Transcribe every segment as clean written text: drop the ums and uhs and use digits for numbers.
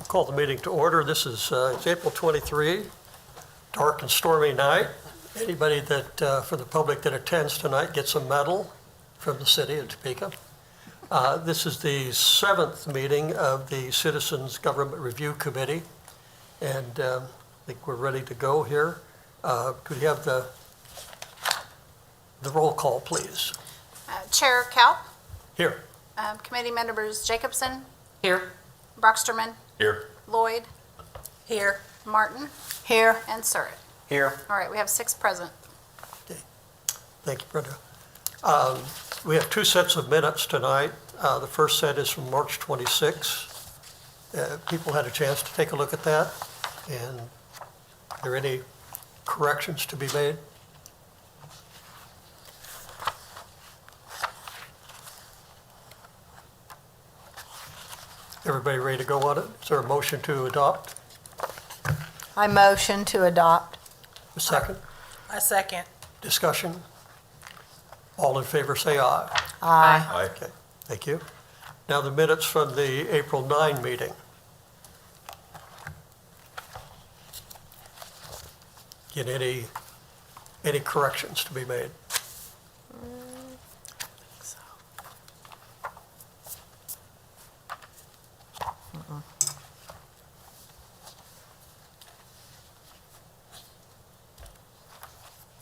Call the meeting to order. This is it's April 23, dark and stormy night. Anybody that, for the public that attends tonight, gets a medal from the city of Topeka. This is the 7th meeting of the Citizens Government Review Committee, and I think we're ready to go here. Could we have the roll call, please? Chair Kalp, Here. committee members Jacobson, Here. Brocksterman, Here. Lloyd, Here. Martin, Here. and Surratt. Here. All right, we have 6 present. Thank you, Brenda. We have 2 sets of minutes tonight. The first set is from March 26. People had a chance to take a look at that, and are there any corrections to be made? Everybody ready to go on it? Is there a motion to adopt? I motion to adopt. A second? A second. Discussion? All in favor, say aye. Aye. Aye. Okay, thank you. Now the minutes from the April 9 meeting. Get any corrections to be made?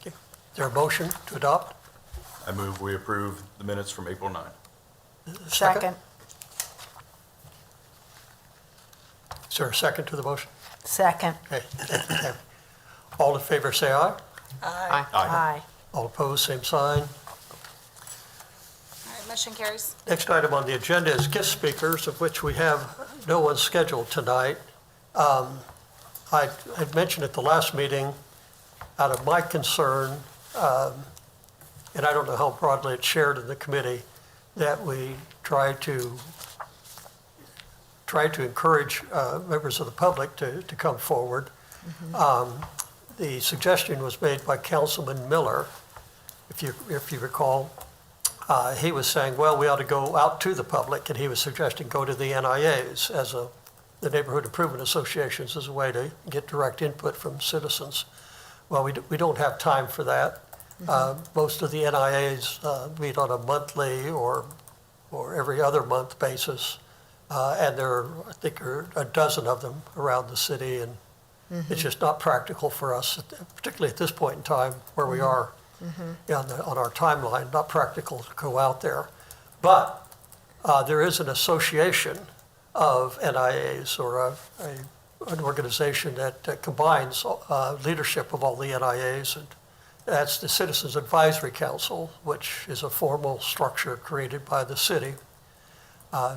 Okay. Is there a motion to adopt? I move we approve the minutes from April 9. Second. Is there a second to the motion? Second. Okay. All in favor, say aye. Aye. Aye. All opposed, same sign. All right, motion carries. Next item on the agenda is guest speakers, of which we have no one scheduled tonight. I had mentioned at the last meeting, out of my concern, and I don't know how broadly it's shared in the committee, that we try to encourage members of the public to come forward. The suggestion was made by Councilman Miller, if you recall. He was saying, well, we ought to go out to the public, and he was suggesting go to the NIAs the Neighborhood Improvement Associations as a way to get direct input from citizens. Well, we don't have time for that. Most of the NIAs meet on a monthly or every other month basis, and I think there are a dozen of them around the city, and it's just not practical for us, particularly at this point in time where we are on our timeline, not practical to go out there. But there is an association of NIAs, or an organization that combines leadership of all the NIAs, and that's the Citizens Advisory Council, which is a formal structure created by the city.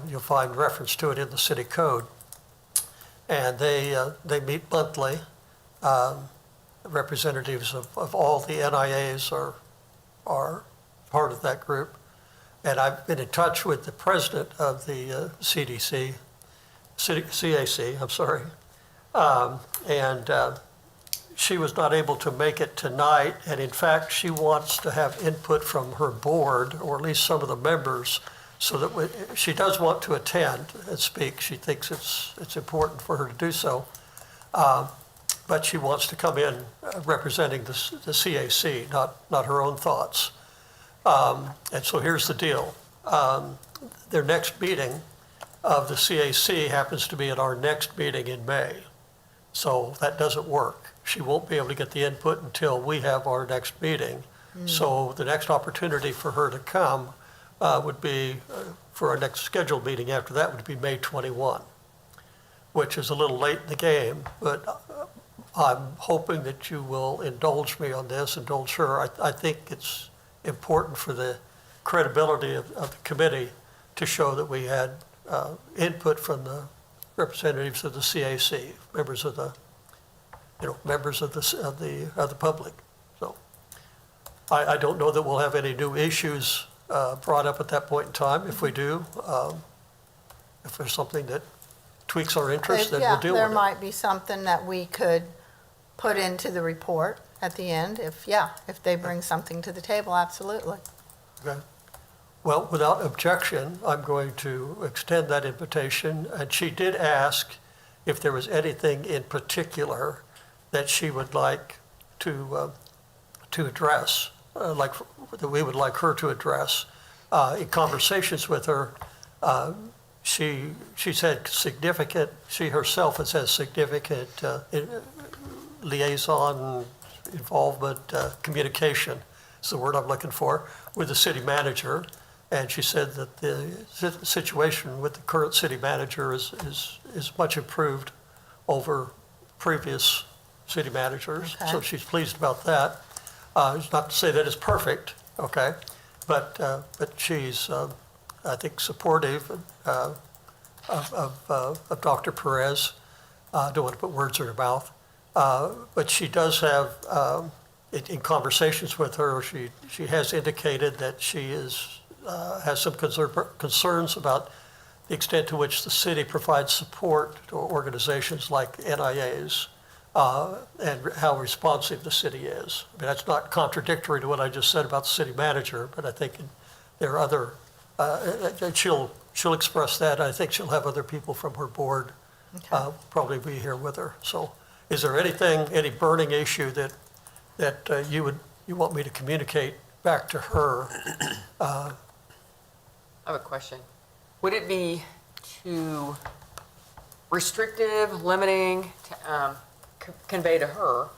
You'll find reference to it in the city code. And they meet monthly. Representatives of all the NIAs are part of that group. And I've been in touch with the president of the CAC, I'm sorry. And she was not able to make it tonight. And in fact, she wants to have input from her board, or at least some of the members, so that she does want to attend and speak. She thinks it's important for her to do so. But she wants to come in representing the CAC, not her own thoughts. And so here's the deal. Their next meeting of the CAC happens to be at our next meeting in May. So that doesn't work. She won't be able to get the input until we have our next meeting. So the next opportunity for her to come would be, for our next scheduled meeting after that, would be May 21, which is a little late in the game, but I'm hoping that you will indulge me on this, indulge her. I think it's important for the credibility of the committee to show that we had input from the representatives of the CAC, members of the public. So I don't know that we'll have any new issues brought up at that point in time. If we do, if there's something that tweaks our interest, then we'll deal with it. There might be something that we could put into the report at the end, if they bring something to the table, absolutely. Okay. Well, without objection, I'm going to extend that invitation. And she did ask if there was anything in particular that she would like to address, like, that we would like her to address. In conversations with her, she's had significant, she herself has had significant liaison involvement, communication is the word I'm looking for, with the city manager. And she said that the situation with the current city manager is much improved over previous city managers. Okay. So she's pleased about that. It's not to say that it's perfect, okay? But she's, I think, supportive of Dr. Perez. I don't want to put words in her mouth. But she does have, in conversations with her, she has indicated that she has some concerns about the extent to which the city provides support to organizations like NIAs, and how responsive the city is. I mean, that's not contradictory to what I just said about the city manager, but I think there are other, and she'll express that. I think she'll have other people from her board probably be here with her. So is there anything, any burning issue that you want me to communicate back to her? I have a question. Would it be too restrictive, limiting to convey to her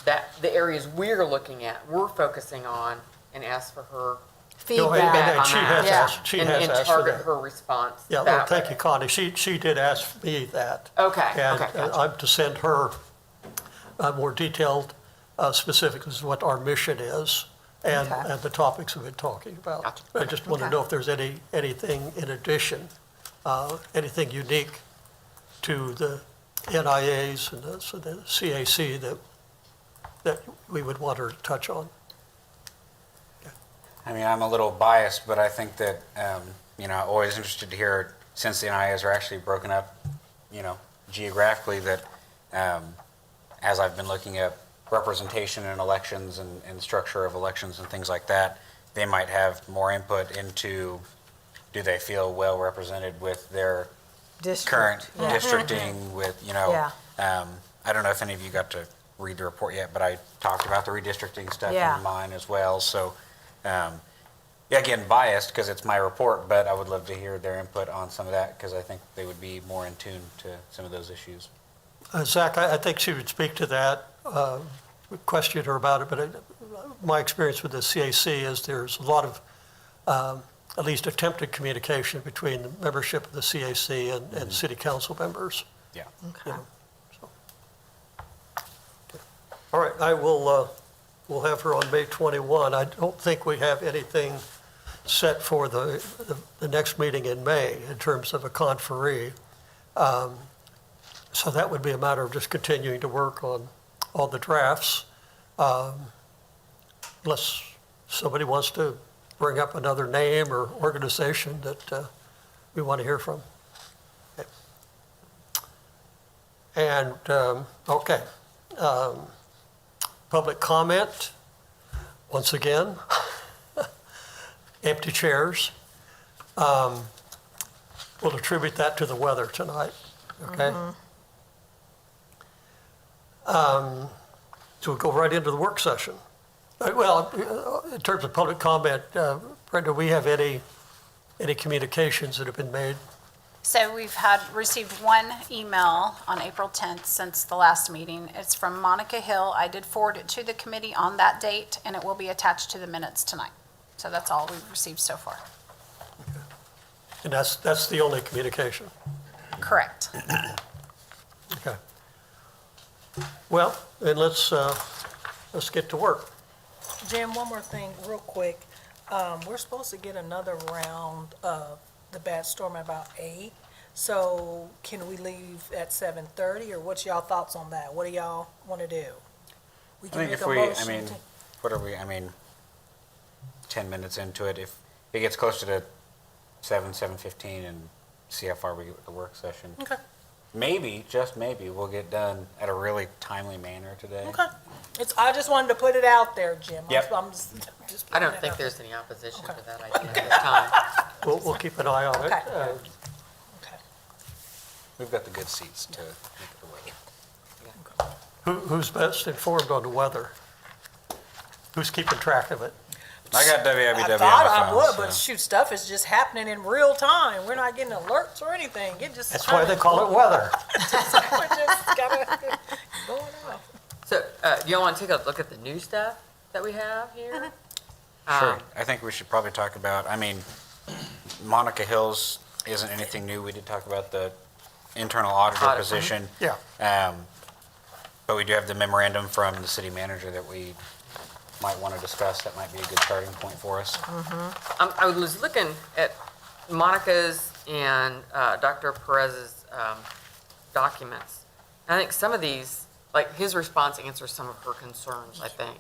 that the areas we're looking at, we're focusing on, and ask for her No, Feedback. and she has Yeah. asked, she and has asked for target that. her response Yeah, well, that thank way? you, Connie. She did ask me that. Okay, And okay, gotcha. I'm to send her more detailed specifics as to what our mission is and Okay. the topics we've been talking about. Gotcha. I just want to Okay. know if there's anything in addition, anything unique to the NIAs and the CAC that we would want her to touch on. I mean, I'm a little biased, but I think that, always interested to hear, since the NIAs are actually broken up, geographically, that as I've been looking at representation in elections and structure of elections and things like that, they might have more input into, do they feel well represented with their current Yeah. districting with, Yeah. I don't know if any of you got to read the report yet, but I talked about the redistricting stuff Yeah. in mine as well. So, yeah, again, biased because it's my report, but I would love to hear their input on some of that because I think they would be more in tune to some of those issues. Zach, I think she would speak to that. We questioned her about it, but my experience with the CAC is there's a lot of, at least attempted communication between the membership of the CAC and city council members. Yeah. Okay. So. All right, I will, we'll have her on May 21. I don't think we have anything set for the next meeting in May in terms of a conferee. So that would be a matter of just continuing to work on all the drafts, unless somebody wants to bring up another name or organization that we want to hear from. Okay. And, okay, public comment, once again, empty chairs. We'll attribute that to the weather tonight, okay? So we'll go right into the work session. Well, in terms of public comment, Brenda, we have any communications that have been made? So we've received one email on April 10th since the last meeting. It's from Monica Hill. I did forward it to the committee on that date, and it will be attached to the minutes tonight. So that's all we've received so far. And that's the only communication? Correct. Okay. Well, then let's get to work. Jim, one more thing, real quick. We're supposed to get another round of the bad storm at about 8. So can we leave at 7:30, or what's y'all thoughts on that? What do y'all want to do? We I can think make if a we, motion to- what are we, 10 minutes into it, if it gets closer to 7:15 and see how far we get with the work session. Okay, Maybe, just maybe, we'll get done at a really timely manner today. okay. I just wanted to put it out there, Jim. Yep. I'm just I putting don't it think out there's any opposition to that idea at this time. We'll keep an eye on it. Okay. Okay. We've got the good seats to make it away. Who's best informed on the weather? Who's keeping track of it? I got WWW I on thought my I phone, would, so- but shoot, stuff is just happening in real time. We're not getting alerts or anything. It just. That's why they call it weather. We're just kinda going off. So, do y'all want to take a look at the new stuff that we have here? Sure. I think we should probably talk about, I mean, Monica Hills isn't anything new. We did talk about the internal auditor Audit, position. Yeah. But we do have the memorandum from the city manager that we might want to discuss. That might be a good starting point for us. I was looking at Monica's and Dr. Perez's documents. I think some of these, like his response answers some of her concerns, I think.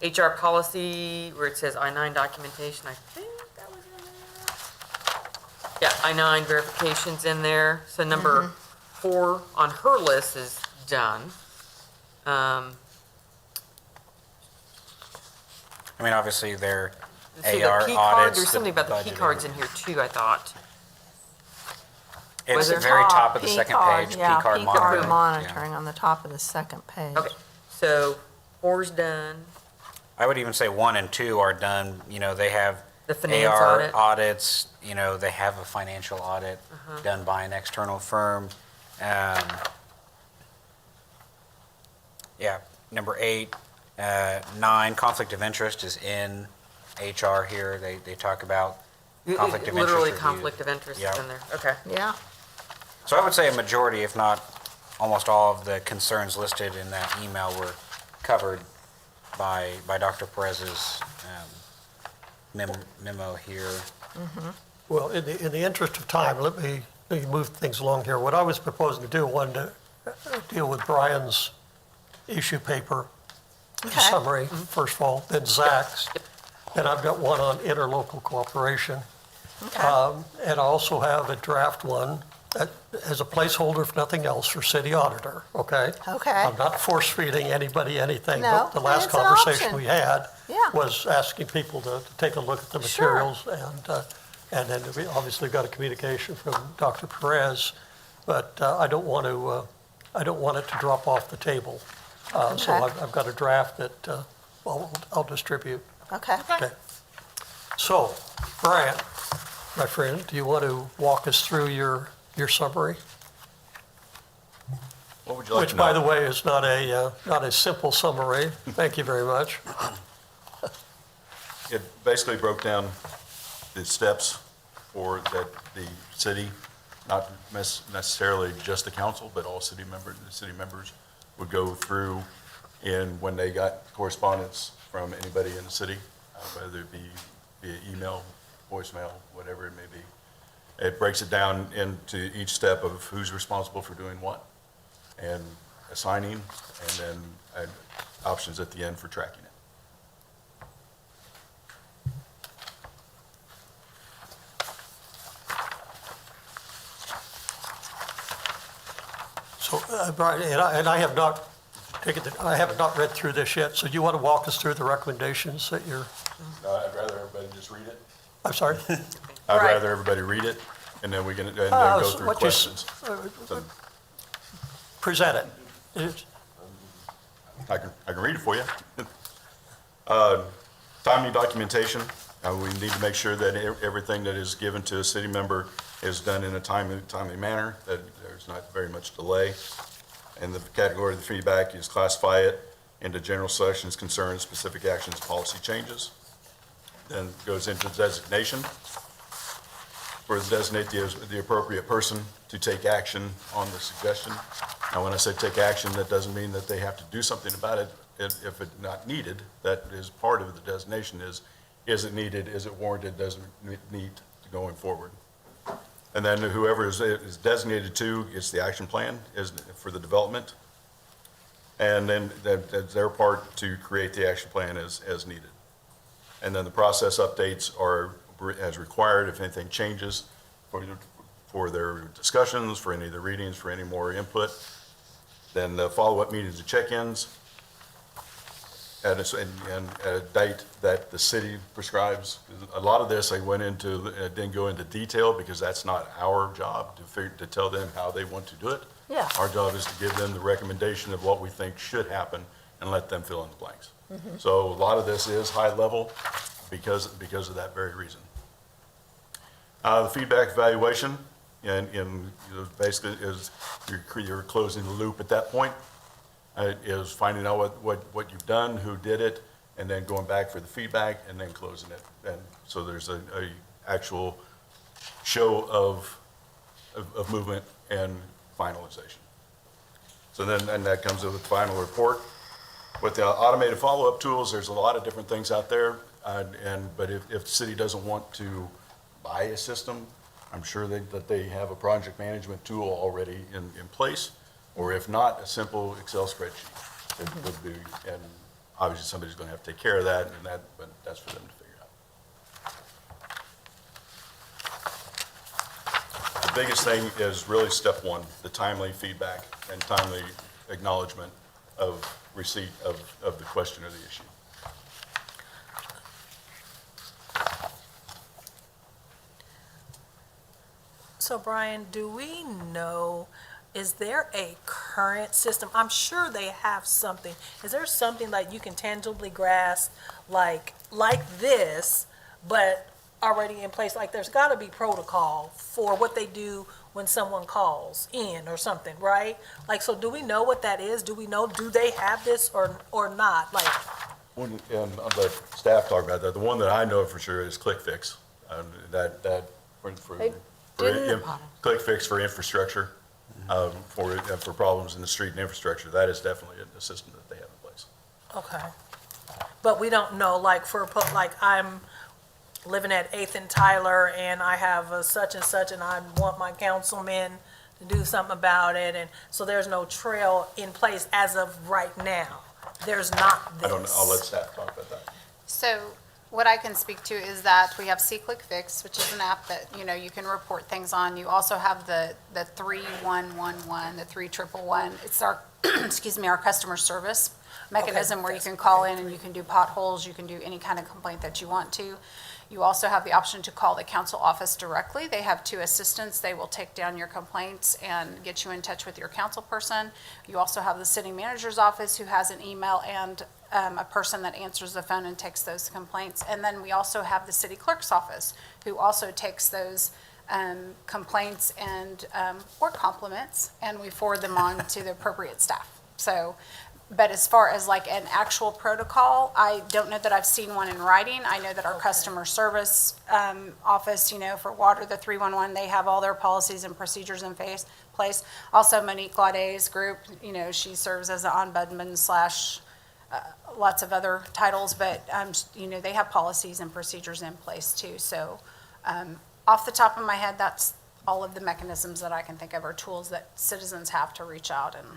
HR policy, where it says I-9 documentation, I think that was in there. Yeah, I-9 verification's in there. So number 4 on her list is done. I mean, obviously, their So the AR P card, audits. there's something about the P budgeting. cards in here too, I thought. It's Was the there- very top of the second P-card, page, yeah, P-card P-card monitoring. Yeah. monitoring on the top of the second page. Okay, so 4's done. I would even say 1 and 2 are done, you know, they have The finance AR audit. audits, you know, they have a financial audit Uh-huh. done by an external firm. Yeah, number 8, 9, conflict of interest is in HR here. They talk about conflict of interest Literally review. conflict of interest Yeah. is in there, okay. Yeah, So I would say a majority, if not almost all of the concerns listed in that email were covered by Dr. Perez's memo here. Well, in the interest of time, let me move things along here. What I was proposing to do, wanted to deal with Brian's issue paper Okay. summary, first of all, then Zach's. And I've got one on interlocal cooperation. okay, And I also have a draft one that as a placeholder, if nothing else, for city auditor, okay? okay. I'm not force feeding anybody anything, No, but the last it's an conversation option. we had Yeah. was asking people to take a look at the Sure. materials, and then we obviously got a communication from Dr. Perez, but I don't want it to drop off the table. So Okay. I've got a draft that I'll distribute. Okay. Okay. So, Brian, my friend, do you want to walk us through your summary? What would you like Which, to know? by the way, is not a simple summary. Thank you very much. It basically broke down the steps for that the city, not necessarily just the council, but all city members would go through in when they got correspondence from anybody in the city, whether it be via email, voicemail, whatever it may be. It breaks it down into each step of who's responsible for doing what, and assigning, and then options at the end for tracking it. So, Brian, and I have not I have not read through this yet, so do you want to walk us through the recommendations that you're, I'd rather everybody just read it. I'm sorry? I'd Right. rather everybody read it, and then we can, and then Uh, go so through what you s- questions. So Present it. It's- I can read it for you. Timely documentation, we need to make sure that everything that is given to a city member is done in a timely manner, that there's not very much delay. And the category of the feedback is classify it into general sessions, concerns, specific actions, policy changes. Then goes into designation, where designate the appropriate person to take action on the suggestion. Now, when I say take action, that doesn't mean that they have to do something about it if it's not needed. That is part of the designation is it needed, is it warranted, does it need to going forward? And then whoever is designated to is the action plan is for the development. And then that's their part to create the action plan as needed. And then the process updates are as required if anything changes for their discussions, for any of the readings, for any more input. Then the follow-up meetings and check-ins. and at a date that the city prescribes. A lot of this, I went into, didn't go into detail because that's not our job to tell them how they want to do it. Yeah. Our job is to give them the recommendation of what we think should happen and let them fill in the blanks. So a lot of this is high level because of that very reason. The feedback evaluation, basically is you're closing the loop at that point. Is finding out what you've done, who did it, and then going back for the feedback, and then closing it. And so there's a actual show of movement and finalization. So then, and that comes with the final report. With the automated follow-up tools, there's a lot of different things out there, but if the city doesn't want to buy a system, I'm sure that they have a project management tool already in place. Or if not, a simple Excel spreadsheet that would be, and obviously somebody's going to have to take care of that, but that's for them to figure out. The biggest thing is really step one, the timely feedback and timely acknowledgement of receipt of the question or the issue. So Brian, do we know, is there a current system? I'm sure they have something. Is there something like you can tangibly grasp, like this, but already in place? Like there's got to be protocol for what they do when someone calls in or something, right? Like, so do we know what that is? Do we know, do they have this or not? Like, And I'll let staff talk about that. The one that I know for sure is ClickFix. ClickFix for infrastructure. For problems in the street and infrastructure, that is definitely a system that they have in place. okay. But we don't know, like like I'm living at 8th and Tyler and I have a such and such and I want my councilman to do something about it. And so there's no trail in place as of right now. There's not this. I don't know, I'll let staff talk about that. So what I can speak to is that we have C-Click Fix, which is an app that, you can report things on. You also have the 3111, the 3111. It's our, our customer service mechanism where you can call in and you can do potholes, you can do any kind of complaint that you want to. You also have the option to call the council office directly. They have 2 assistants. They will take down your complaints and get you in touch with your council person. You also have the city manager's office who has an email and a person that answers the phone and takes those complaints. And then we also have the city clerk's office who also takes those complaints and or compliments, and we forward them on to the appropriate staff. So, but as far as like an actual protocol, I don't know that I've seen one in writing. I know that our customer service office, for water, the 311, they have all their policies and procedures in place. Also, Monique Laude's group, she serves as an ombudsman / lots of other titles, but, they have policies and procedures in place too. So off the top of my head, that's all of the mechanisms that I can think of are tools that citizens have to reach out and.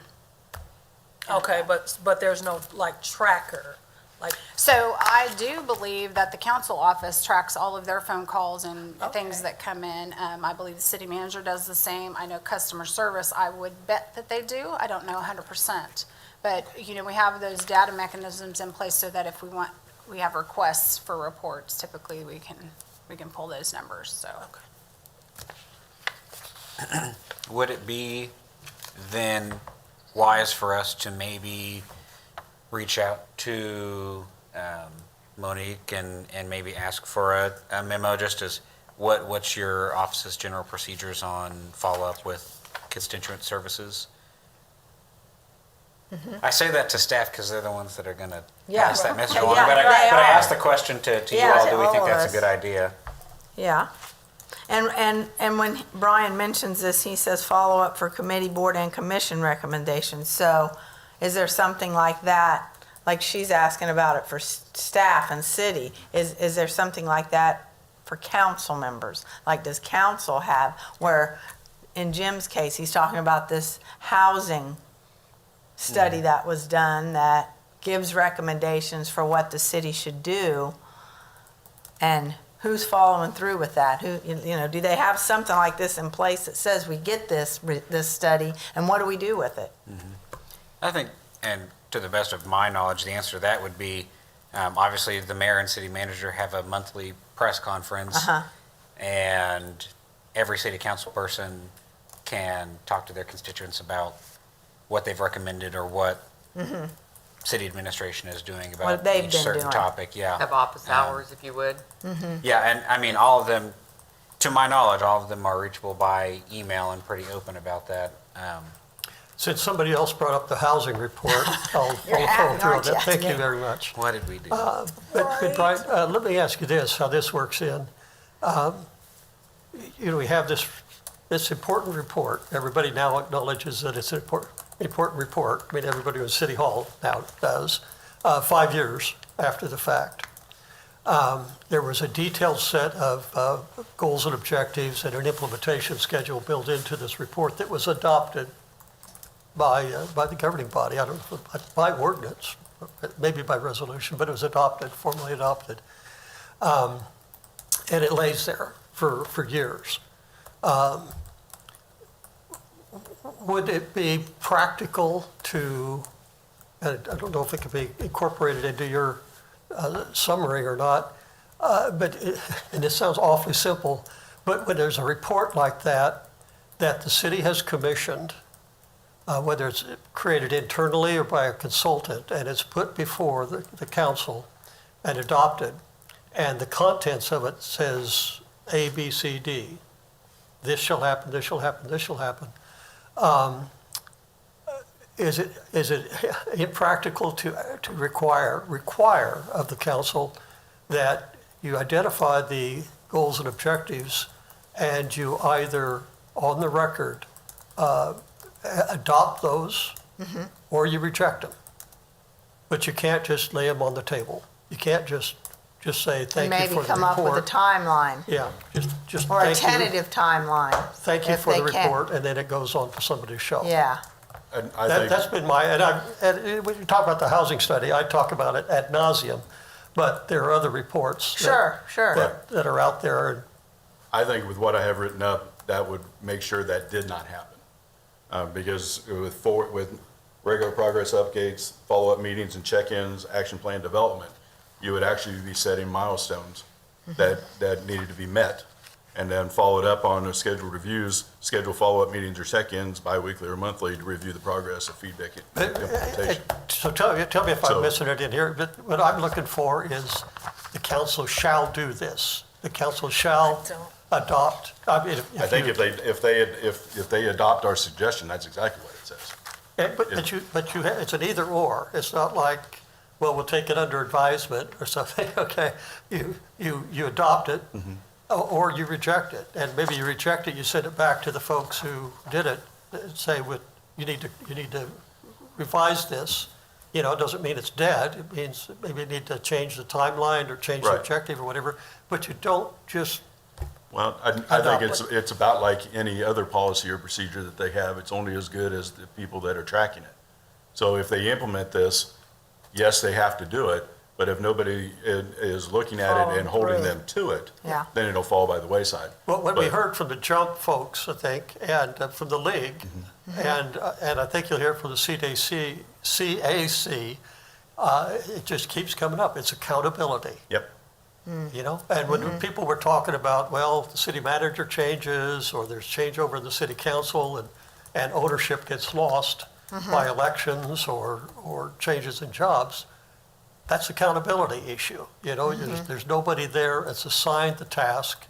Okay, but there's no like tracker, like, So I do believe that the council office tracks all of their phone calls and things Okay. that come in. I believe the city manager does the same. I know customer service, I would bet that they do. I don't know 100%. But, we have those data mechanisms in place so that if we have requests for reports, typically we can pull those numbers, so. Would it be then wise for us to maybe reach out to Monique and maybe ask for a memo, just as what's your office's general procedures on follow-up with constituent services? I say that to staff because they're the ones that are going to Yeah. pass that message Yeah, along. yeah, But they I are. asked the question to you Yeah, all, to do we all think of that's us. a good idea? Yeah. And when Brian mentions this, he says follow up for committee, board, and commission recommendations. So is there something like that, like she's asking about it for staff and city? Is there something like that for council members? Like, does council have, where in Jim's case, he's talking about this housing study that was done that gives recommendations for what the city should do, and who's following through with that? Who, do they have something like this in place that says we get this study, and what do we do with it? I think, and to the best of my knowledge, the answer to that would be, obviously, the mayor and city manager have a monthly press conference. And every city council person can talk to their constituents about what they've recommended or what city administration is doing about What they've each been certain doing. topic, yeah. Have office hours, if you would. Yeah, and I mean, all of them, to my knowledge, all of them are reachable by email and pretty open about that. Since somebody else brought up the housing report, I'll You're follow happy, through on aren't you? that. Thank you Yeah. very much. What did we do? But Brian, let me ask you this, how this works in. We have this important report. Everybody now acknowledges that it's an important report. I mean, everybody in City Hall now does, 5 years after the fact. There was a detailed set of goals and objectives and an implementation schedule built into this report that was adopted by the governing body. I don't know, by ordinance, maybe by resolution, but it was adopted, formally adopted. And it lays there for years. Would it be practical to, and I don't know if it could be incorporated into your summary or not, and this sounds awfully simple, but when there's a report like that the city has commissioned, whether it's created internally or by a consultant, and it's put before the council and adopted, and the contents of it says A, B, C, D, this shall happen, this shall happen, this shall happen. Is it impractical to require of the council that you identify the goals and objectives and you either on the record adopt those or you reject them? But you can't just lay them on the table. You can't just say And thank you maybe for the report. come up with a timeline, Yeah, just or a thank you. tentative timeline. Thank you if for the they can. report, and then it goes on for somebody to show. Yeah, And I That's think, been and when you talk about the housing study, I talk about it ad nauseum, but there are other reports sure. that are out there. And I think with what I have written up, that would make sure that did not happen. Because with regular progress updates, follow-up meetings and check-ins, action plan development, you would actually be setting milestones that needed to be met, and then followed up on the scheduled reviews, schedule follow-up meetings or check-ins bi-weekly or monthly to review the progress of feedback and implementation. So tell me if I'm So- missing it in here, but what I'm looking for is the council shall do this. The council shall adopt. I mean, I think if they adopt our suggestion, that's exactly what it says. But it's an either or. It's not like, well, we'll take it under advisement or something. Okay, you adopt it, or you reject it, and maybe you reject it. You send it back to the folks who did it. Say, you need to revise this. It doesn't mean it's dead. It means maybe you need to change the timeline or change the Right. objective or whatever. But you don't just. Well, I think it's about like any other policy or procedure that they have. It's only as good as the people that are tracking it. So if they implement this, yes, they have to do it, but if nobody is looking at it and holding Following them to it, Yeah. then it'll fall by the wayside. Well, what we But- heard from the Jump folks, I think, and from the league, and I think you'll hear from the CAC, it just keeps coming up. It's accountability. Yep. And when people were talking about, well, the city manager changes, or there's changeover in the city council, and ownership gets lost by elections or changes in jobs, that's accountability issue. There's nobody there that's assigned the task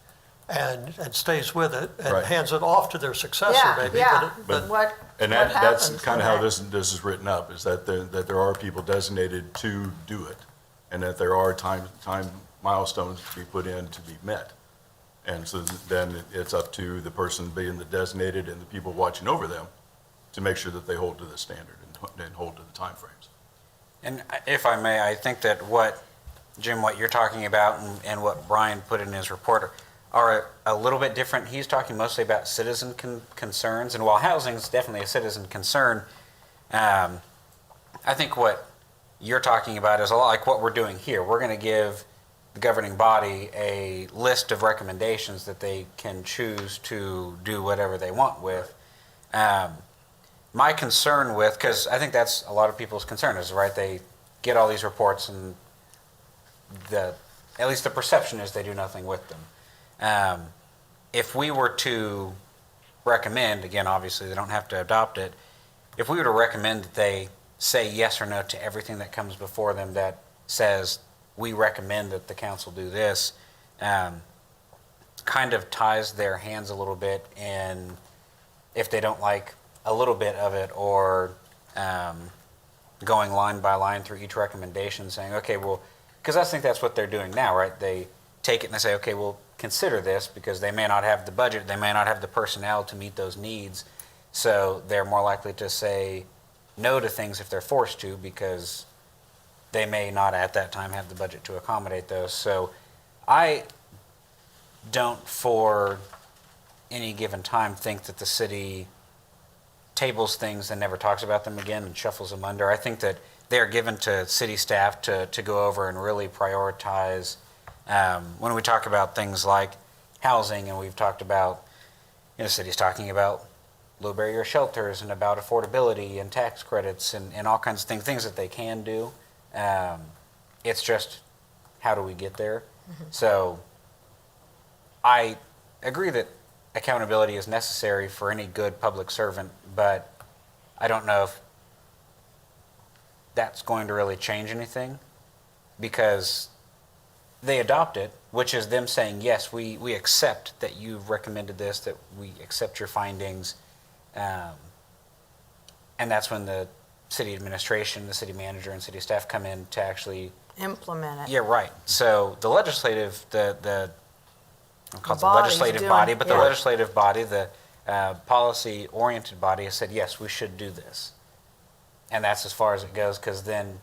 and stays with it and Right. hands it off to their successor, Yeah, maybe. yeah. But What And what that's happens kind of when how that- this is written up, is that there are people designated to do it, and that there are time milestones to be put in to be met. And so then it's up to the person being the designated and the people watching over them to make sure that they hold to the standard and hold to the timeframes. And if I may, I think that Jim, what you're talking about and what Brian put in his report are a little bit different. He's talking mostly about citizen concerns, and while housing is definitely a citizen concern, I think what you're talking about is a lot like what we're doing here. We're going to give the governing body a list of recommendations that they can choose to do whatever they want with. my concern with, because I think that's a lot of people's concern is, right, they get all these reports and at least the perception is they do nothing with them. If we were to recommend, again, obviously they don't have to adopt it, if we were to recommend that they say yes or no to everything that comes before them that says, we recommend that the council do this, kind of ties their hands a little bit in if they don't like a little bit of it, or going line by line through each recommendation saying, okay, well, because I think that's what they're doing now, right? They take it and they say, okay, well, consider this, because they may not have the budget, they may not have the personnel to meet those needs, so they're more likely to say no to things if they're forced to, because they may not at that time have the budget to accommodate those. So I don't, for any given time, think that the city tables things and never talks about them again and shuffles them under. I think that they're given to city staff to go over and really prioritize. When we talk about things like housing, and we've talked about, the city's talking about low barrier shelters and about affordability and tax credits and all kinds of things that they can do. It's just, how do we get there? So I agree that accountability is necessary for any good public servant, but I don't know if that's going to really change anything, because they adopt it, which is them saying, yes, we accept that you've recommended this, that we accept your findings. And that's when the city administration, the city manager, and city staff come in to actually Implement it. Yeah, right. So the legislative, the I'll call it the body's legislative doing- body, but the yeah. legislative body, the policy-oriented body has said, yes, we should do this. And that's as far as it goes, because then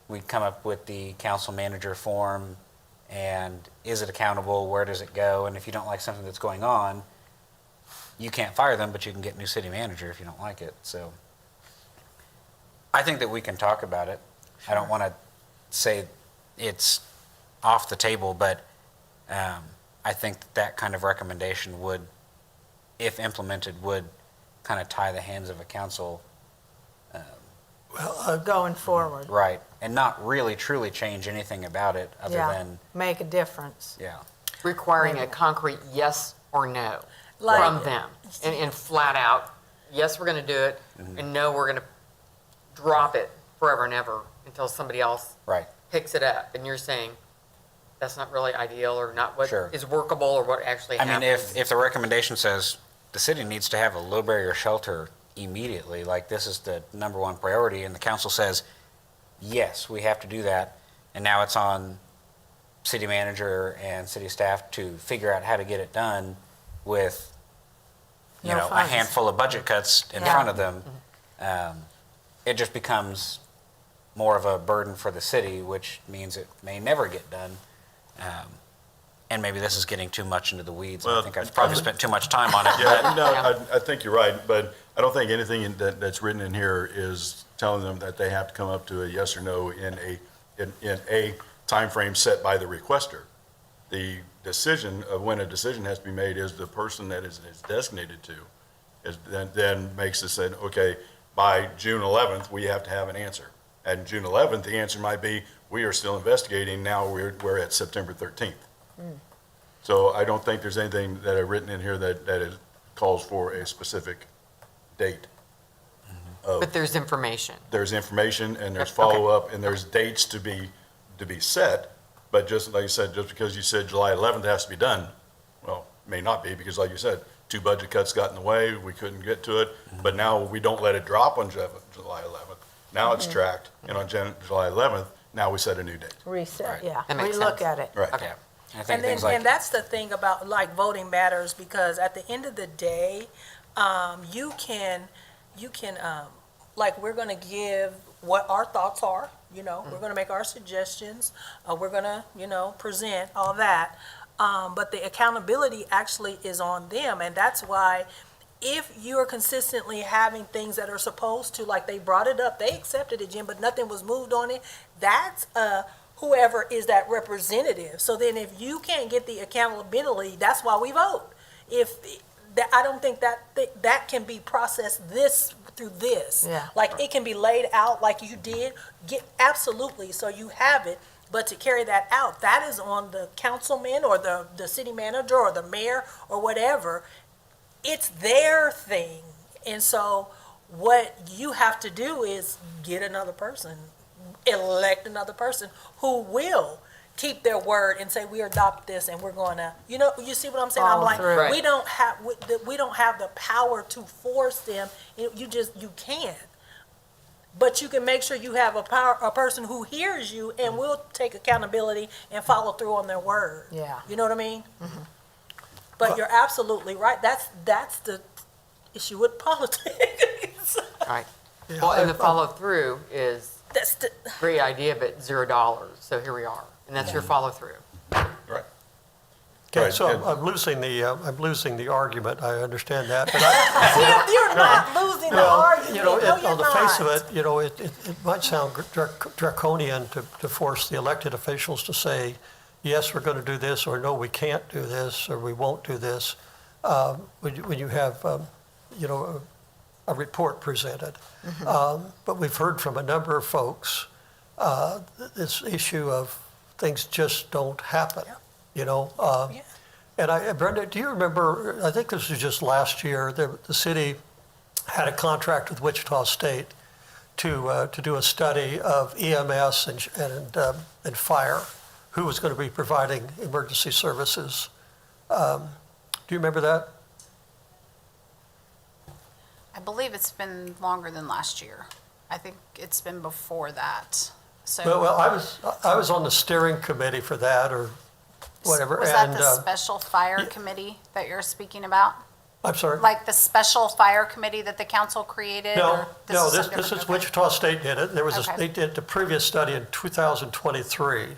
we come up with the council manager form, and is it accountable, where does it go? And if you don't like something that's going on, you can't fire them, but you can get a new city manager if you don't like it. So I think that we can talk about it. I don't want to say it's off the table, but I think that kind of recommendation would, if implemented, would kind of tie the hands of a council, Going forward. right, and not really truly change anything about it other Yeah. than, Make a difference. yeah. Requiring a concrete yes or no Like- from them, and flat out, yes, we're going to do it, and no, we're going to drop it forever and ever until somebody else Right. picks it up. And you're saying that's not really ideal, or not what Sure. is workable, or what actually I happens. mean, if the recommendation says the city needs to have a low barrier shelter immediately, like this is the number one priority, and the council says, yes, we have to do that, and now it's on city manager and city staff to figure out how to get it done with, No a funds. handful of budget cuts in Yeah. front of them, it just becomes more of a burden for the city, which means it may never get done. And maybe this is getting too much into the weeds. I Well, think I've probably spent too much time on it. Yeah, no, I think you're right, but I don't think anything that's written in here is telling them that they have to come up to a yes or no in a timeframe set by the requester. The decision of when a decision has to be made is the person that is designated to, then makes it say, okay, by June 11th, we have to have an answer. And June 11th, the answer might be, we are still investigating, now we're at September 13th. So I don't think there's anything that I've written in here that calls for a specific date. But there's information. There's information and there's follow-up and there's dates to be set, but just like you said, just because you said July 11th has to be done, well, may not be, because like you said, 2 budget cuts got in the way, we couldn't get to it, but now we don't let it drop on July 11th. Now it's tracked, and on July 11th, now we set a new date. Reset, yeah. That makes We look sense. at it. Right. Okay. I think And then, things like, and that's the thing about like voting matters, because at the end of the day, you can, like, we're gonna give what our thoughts are, we're gonna make our suggestions, we're gonna, present all that. But the accountability actually is on them, and that's why if you're consistently having things that are supposed to, like they brought it up, they accepted it, Jim, but nothing was moved on it, that's, whoever is that representative. So then if you can't get the accountability, that's why we vote. If that, I don't think that can be processed through this. Yeah. Like, it can be laid out like you did, absolutely, so you have it, but to carry that out, that is on the councilman or the city manager or the mayor or whatever. It's their thing. And so what you have to do is get another person, elect another person who will keep their word and say, we adopt this and we're going to, you see what I'm saying? I'm Follow like, through. Right. we don't have the power to force them. You can't. But you can make sure you have a person who hears you and will take accountability and follow through on their word. Yeah. You know what I mean? But you're absolutely right. That's the issue with politics. Right. Yeah, Well, and the follow-through is That's the, great idea, but $0, so here we are. And that's your follow-through. Right. Okay, Right, so and- I'm losing the argument, I understand that, but I, you're not losing the well, argument. you know, No, on the you're face of not. it, it might sound draconian to force the elected officials to say, yes, we're going to do this, or no, we can't do this, or we won't do this, when you have, a report presented. But we've heard from a number of folks, this issue of things just don't happen, Yeah. And Brenda, do you remember, I think this was just last year, the city had a contract with Wichita State to do a study of EMS and fire, who was going to be providing emergency services. Do you remember that? I believe it's been longer than last year. I think it's been before that. So Well, I was on the steering committee for that, or whatever. was that and, the special fire committee that you're speaking about? I'm sorry? Like the special fire committee that the council created? No, or no, something this different? is Okay. Wichita State did it. There was Okay. they did the previous study in 2023.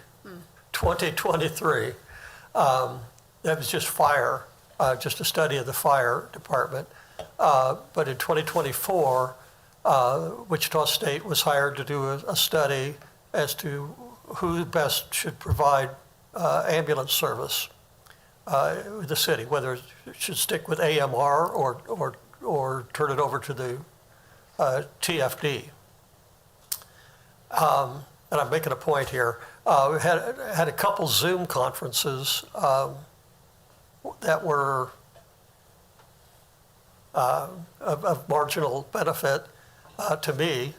2023. That was just fire, just a study of the fire department. But in 2024, Wichita State was hired to do a study as to who best should provide ambulance service with the city, whether it should stick with AMR or turn it over to the TFD. And I'm making a point here. We had a couple Zoom conferences that were of marginal benefit to me.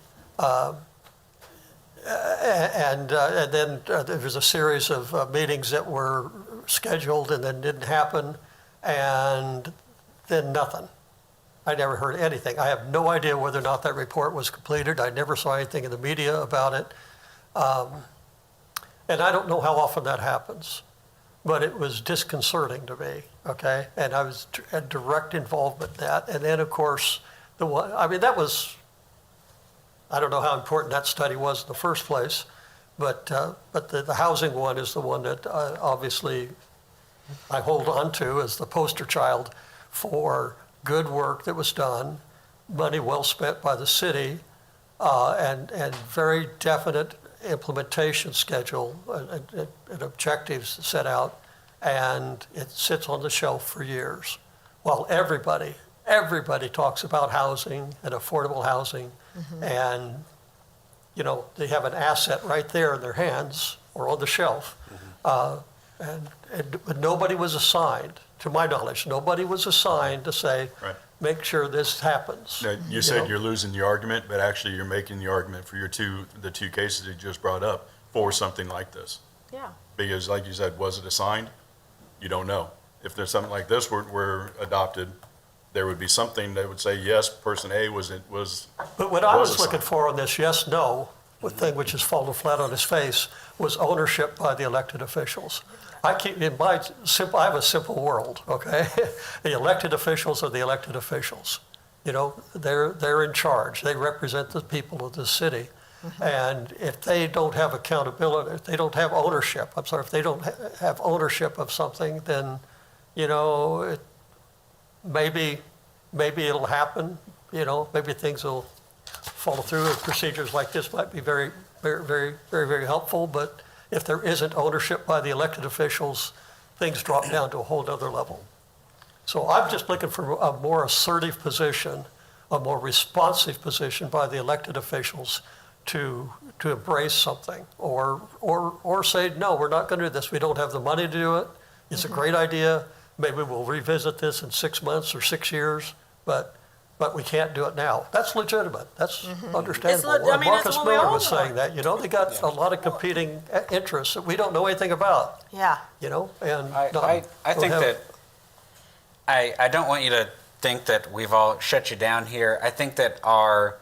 And then there was a series of meetings that were scheduled and then didn't happen, and then nothing. I never heard anything. I have no idea whether or not that report was completed. I never saw anything in the media about it. And I don't know how often that happens, but it was disconcerting to me, okay? And I had direct involvement in that. And then, of course, that was, I don't know how important that study was in the first place, but the housing one is the one that obviously I hold on to as the poster child for good work that was done, money well spent by the city, and very definite implementation schedule and objectives set out, and it sits on the shelf for years. While everybody talks about housing and affordable housing, and they have an asset right there in their hands or on the shelf, but nobody was assigned, to my knowledge, nobody was assigned to say, Right. make sure this happens. Now, you said you're losing the argument, but actually you're making the argument for the two cases you just brought up for something like this. Yeah. Because like you said, was it assigned? You don't know. If there's something like this were adopted, there would be something that would say, yes, person A was. But what I was assigned. looking for on this yes, no thing, which has fallen flat on its face, was ownership by the elected officials. I have a simple world, okay? The elected officials are the elected officials. They're in charge. They represent the people of the city. And if they don't have accountability, if they don't have ownership, if they don't have ownership of something, then, maybe it'll happen, maybe things will fall through, and procedures like this might be very, very, very, very, very helpful, but if there isn't ownership by the elected officials, things drop down to a whole other level. So I'm just looking for a more assertive position, a more responsive position by the elected officials to embrace something, or say, no, we're not going to do this. We don't have the money to do it. It's a great idea. Maybe we'll revisit this in 6 months or 6 years, but we can't do it now. That's legitimate. That's understandable. I mean, that's Marcus what we Miller all was saying want. that, they got a lot of competing interests that we don't know anything about, Yeah. and. I think have- that, I don't want you to think that we've all shut you down here. I think that our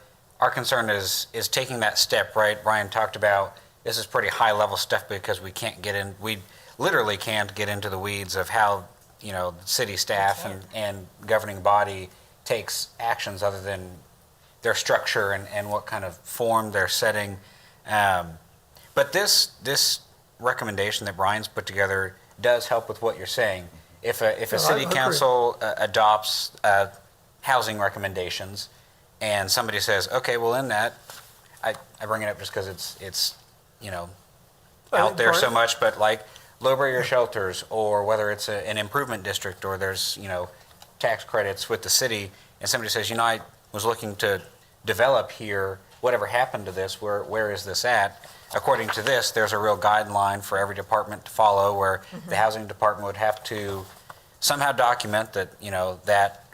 concern is taking that step, right? Brian talked about, this is pretty high level stuff because we literally can't get into the weeds of how, the city staff and governing body takes actions other than their structure and what kind of form they're setting. But this recommendation that Brian's put together does help with what you're saying. If a I city agree. council adopts housing recommendations and somebody says, okay, well in that, I bring it up just because it's out there so much, but like low barrier shelters, or whether it's an improvement district, or there's, tax credits with the city, and somebody says, I was looking to develop here, whatever happened to this, where is this at? According to this, there's a real guideline for every department to follow, where the housing department would have to somehow document that, that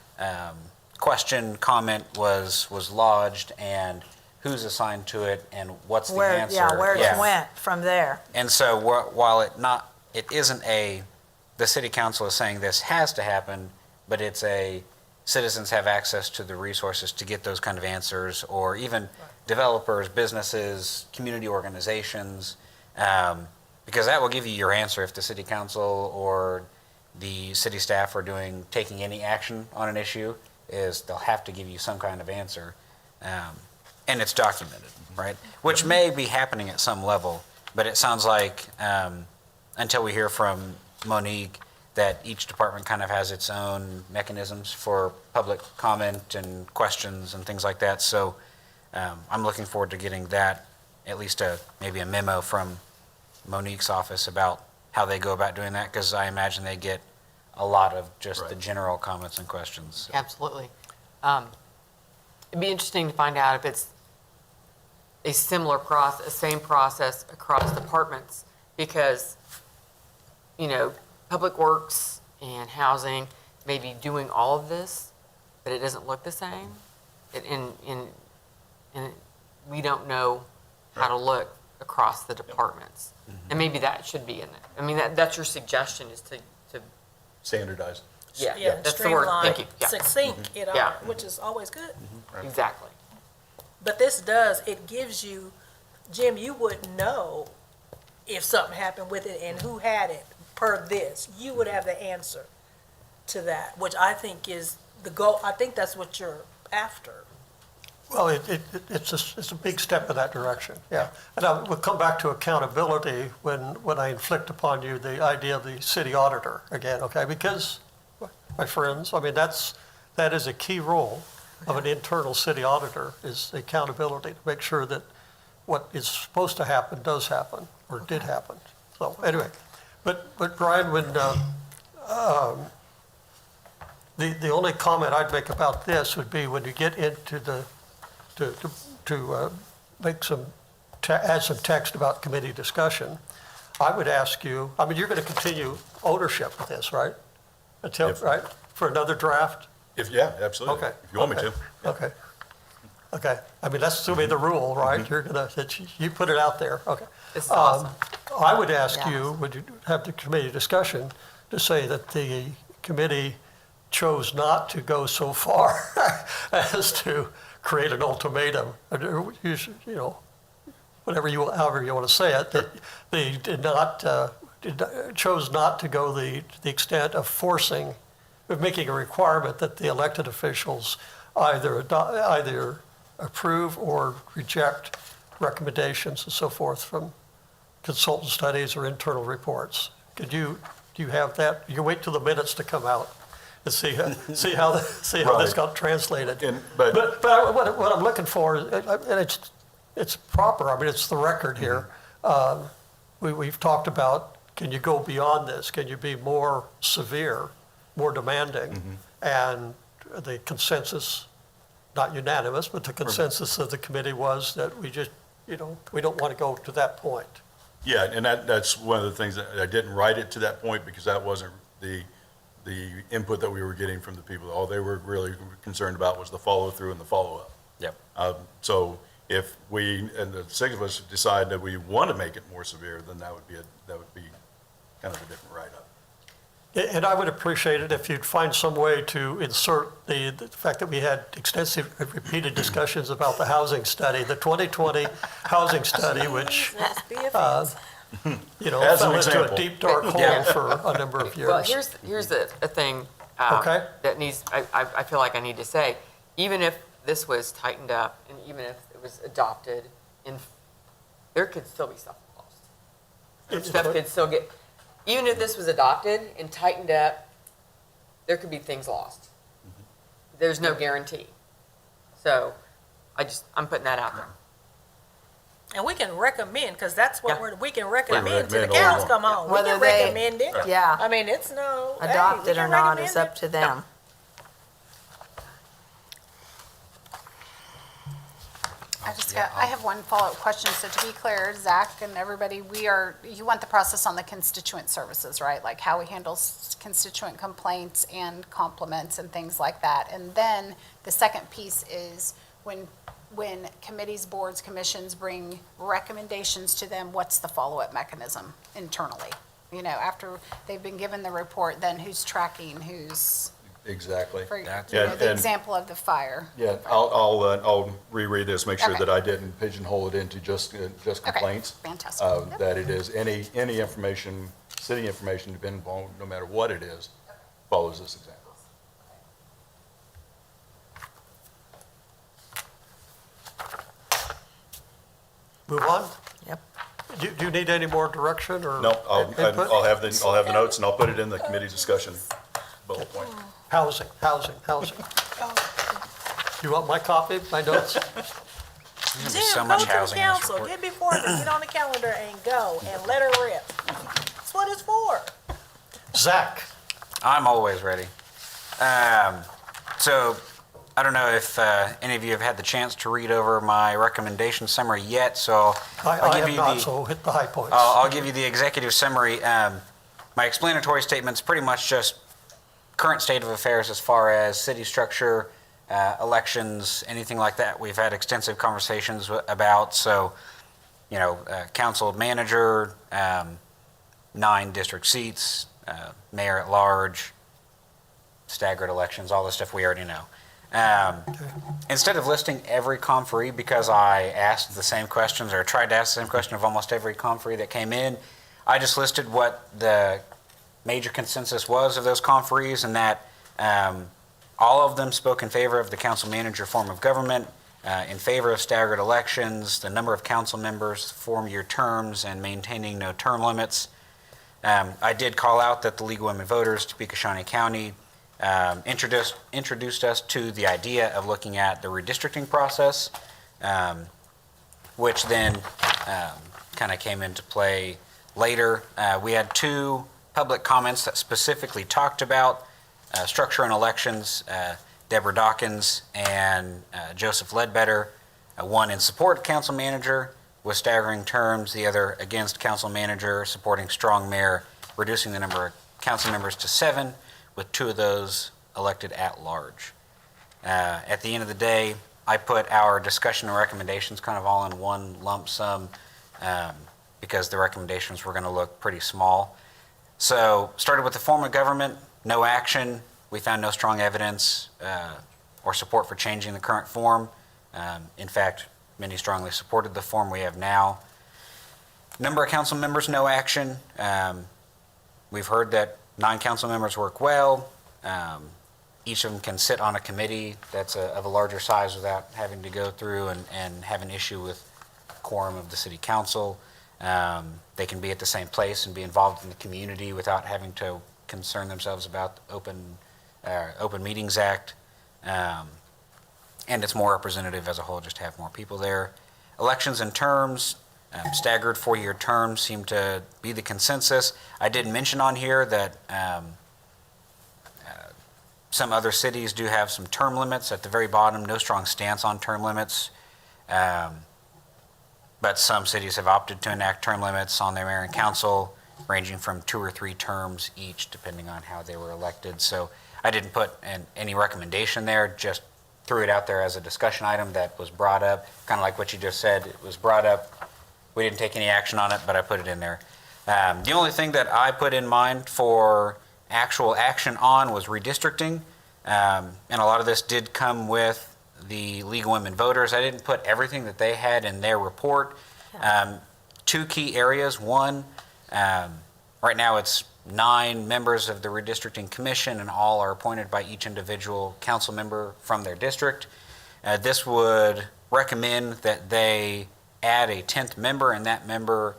question, comment was lodged, and who's assigned to it, and what's the answer. Where it went from there. And so while it isn't the city council is saying this has to happen, but it's citizens have access to the resources to get those kind of answers, or even developers, businesses, community organizations, because that will give you your answer if the city council or the city staff are taking any action on an issue, is they'll have to give you some kind of answer. And it's documented, right? Which may be happening at some level, but it sounds like, until we hear from Monique, that each department kind of has its own mechanisms for public comment and questions and things like that. So I'm looking forward to getting that, at least maybe a memo from Monique's office about how they go about doing that, because I imagine they get a lot of just the general comments and questions. Absolutely. It'd be interesting to find out if it's a similar process, same process across departments, because, Public Works and Housing may be doing all of this, but it doesn't look the same. And we don't know how to look across the departments. And maybe that should be in it. I mean, that's your suggestion, is to Standardized. yeah, that's the word. Streamline, Thank you. Yeah, succinct it all, Yeah. which is always good. exactly. But it gives you, Jim, you wouldn't know if something happened with it and who had it per this. You would have the answer to that, which I think is the goal. I think that's what you're after. Well, it's a big step in that direction, yeah. And we'll come back to accountability when I inflict upon you the idea of the city auditor again, okay? Because, my friends, I mean, that is a key role of an internal city auditor, is accountability, to make sure that what is supposed to happen does happen, or did happen. So anyway, but Brian, when the only comment I'd make about this would be when you get into to make add some text about committee discussion, I would ask you, I mean, you're going to continue ownership of this, right? Right, for another draft? Yeah, absolutely. Okay. If you want me to. Okay. I mean, that's to be the rule, right? You're gonna, you put it out there, okay. This is awesome. I would ask you, would you have the committee discussion to say that the committee chose not to go so far as to create an ultimatum, however you want to say it, that they chose not to go the extent of making a requirement that the elected officials either approve or reject recommendations and so forth from consultant studies or internal reports. Do you have that? You wait till the minutes to come out and see how this got translated. But what I'm looking for, and it's proper. I mean, it's the record here. We've talked about, can you go beyond this? Can you be more severe more demanding. And the consensus, not unanimous, but the consensus of the committee was that we just, we don't want to go to that point. Yeah, and that's one of the things that I didn't write it to that point because that wasn't the input that we were getting from the people. All they were really concerned about was the follow-through and the follow-up. Yep. So if we, and the six of us decide that we want to make it more severe, then that would be kind of a different write-up. And I would appreciate it if you'd find some way to insert the fact that we had extensive repeated discussions about the housing study, the 2020 housing study, which, Let's be offensive. As an fell into a example. deep dark hole for a number of years. Well, here's a thing Okay. that needs, I feel like I need to say, even if this was tightened up and even if it was adopted, there could still be stuff lost. Stuff could still get, even if this was adopted and tightened up, there could be things lost. There's no guarantee. So I'm putting that out there. And we can recommend, because that's what Yeah. we can recommend to the recommend all cows we come home. We Whether can they- recommend it. Yeah. I mean, it's no. hey, we Adopted can or not recommend is up it. to them. I have one follow-up question. So to be clear, Zach and everybody, you want the process on the constituent services, right? Like how we handle constituent complaints and compliments and things like that. And then the second piece is when committees, boards, commissions bring recommendations to them, what's the follow-up mechanism internally? After they've been given the report, then who's tracking, who's, Exactly. the And- example of the fire. Yeah, I'll reread this, make sure Okay. that I didn't pigeonhole it into just complaints. Fantastic. Yep. That it is any information, city information, depending upon, no matter what it is, follows this example. Move on? Yep. Do you need any more direction or? No, input? I'll have the notes and I'll put it in the committee discussion bullet point. Housing. You want my copy, my notes? There's Jim, so go much to the housing in this council, report. get before them, get on the calendar and go and let her rip. That's what it's for. Zach? I'm always ready. So I don't know if any of you have had the chance to read over my recommendation summary yet, so I'll I give have you not, the. so hit the high points. I'll give you the executive summary. My explanatory statement's pretty much just current state of affairs as far as city structure, elections, anything like that. We've had extensive conversations about. So, council manager, 9 district seats, mayor at large, staggered elections, all the stuff we already know. Instead of listing every conferee, because I asked the same questions or tried to ask the same question of almost every conferee that came in, I just listed what the major consensus was of those conferees, and that all of them spoke in favor of the council manager form of government, in favor of staggered elections, the number of council members, 4-year terms, and maintaining no term limits. I did call out that the League of Women Voters, Topeka Shawnee County, introduced us to the idea of looking at the redistricting process, which then kind of came into play later. We had 2 public comments that specifically talked about structure and elections, Deborah Dawkins and Joseph Ledbetter, one in support of council manager with staggering terms, the other against council manager, supporting strong mayor, reducing the number of council members to 7, with 2 of those elected at large. At the end of the day, I put our discussion and recommendations kind of all in one lump sum because the recommendations were going to look pretty small. So started with the form of government, no action. We found no strong evidence or support for changing the current form. In fact, many strongly supported the form we have now. Number of council members, no action. We've heard that 9 council members work well. Each of them can sit on a committee that's of a larger size without having to go through and have an issue with quorum of the city council. They can be at the same place and be involved in the community without having to concern themselves about the Open Meetings Act. And it's more representative as a whole just to have more people there. Elections and terms, staggered 4-year terms seem to be the consensus. I did mention on here that Some other cities do have some term limits at the very bottom, no strong stance on term limits. But some cities have opted to enact term limits on their mayor and council, ranging from 2 or 3 terms each, depending on how they were elected. So I didn't put any recommendation there, just threw it out there as a discussion item that was brought up, kind of like what you just said. It was brought up. We didn't take any action on it, but I put it in there. The only thing that I put in mind for actual action on was redistricting. And a lot of this did come with the League of Women Voters. I didn't put everything that they had in their report. 2 key areas. One, right now it's 9 members of the redistricting commission, and all are appointed by each individual council member from their district. This would recommend that they add a 10th member, and that member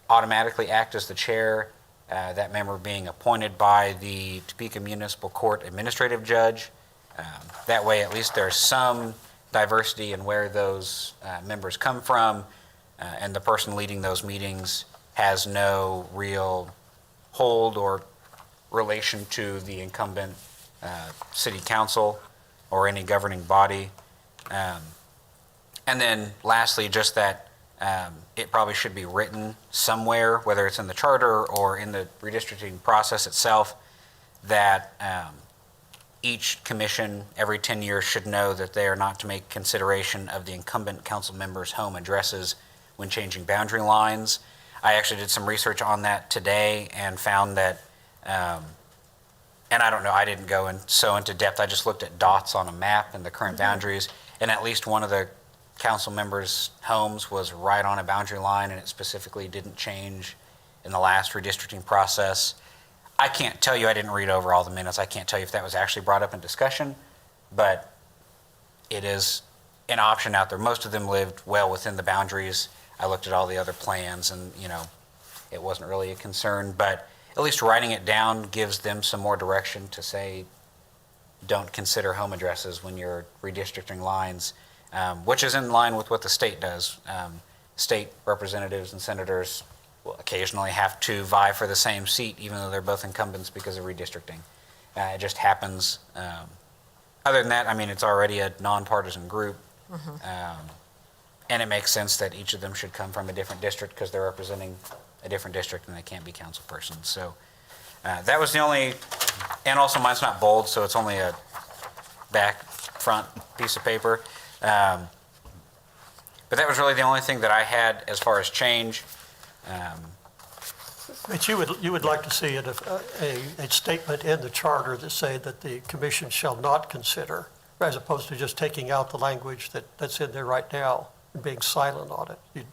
automatically act as the chair, that member being appointed by the Topeka Municipal Court Administrative Judge. That way, at least there's some diversity in where those members come from, and the person leading those meetings has no real hold or relation to the incumbent city council or any governing body. And then lastly, just that it probably should be written somewhere, whether it's in the charter or in the redistricting process itself, that each commission every 10 years should know that they are not to make consideration of the incumbent council members' home addresses when changing boundary lines. I actually did some research on that today and found that, and I don't know, I didn't go so into depth. I just looked at dots on a map and the current boundaries, and at least one of the council members' homes was right on a boundary line, and it specifically didn't change in the last redistricting process. I can't tell you, I didn't read over all the minutes. I can't tell you if that was actually brought up in discussion, but it is an option out there. Most of them lived well within the boundaries. I looked at all the other plans and, it wasn't really a concern, but at least writing it down gives them some more direction to say, don't consider home addresses when you're redistricting lines, which is in line with what the state does. State representatives and senators will occasionally have to vie for the same seat, even though they're both incumbents because of redistricting. It just happens. Other than that, it's already a nonpartisan group. And it makes sense that each of them should come from a different district because they're representing a different district and they can't be council persons. So that was the only, and also mine's not bold, so it's only a back front piece of paper. But that was really the only thing that I had as far as change. But you would like to see a statement in the charter that say that the commission shall not consider, as opposed to just taking out the language that's in there right now and being silent on it.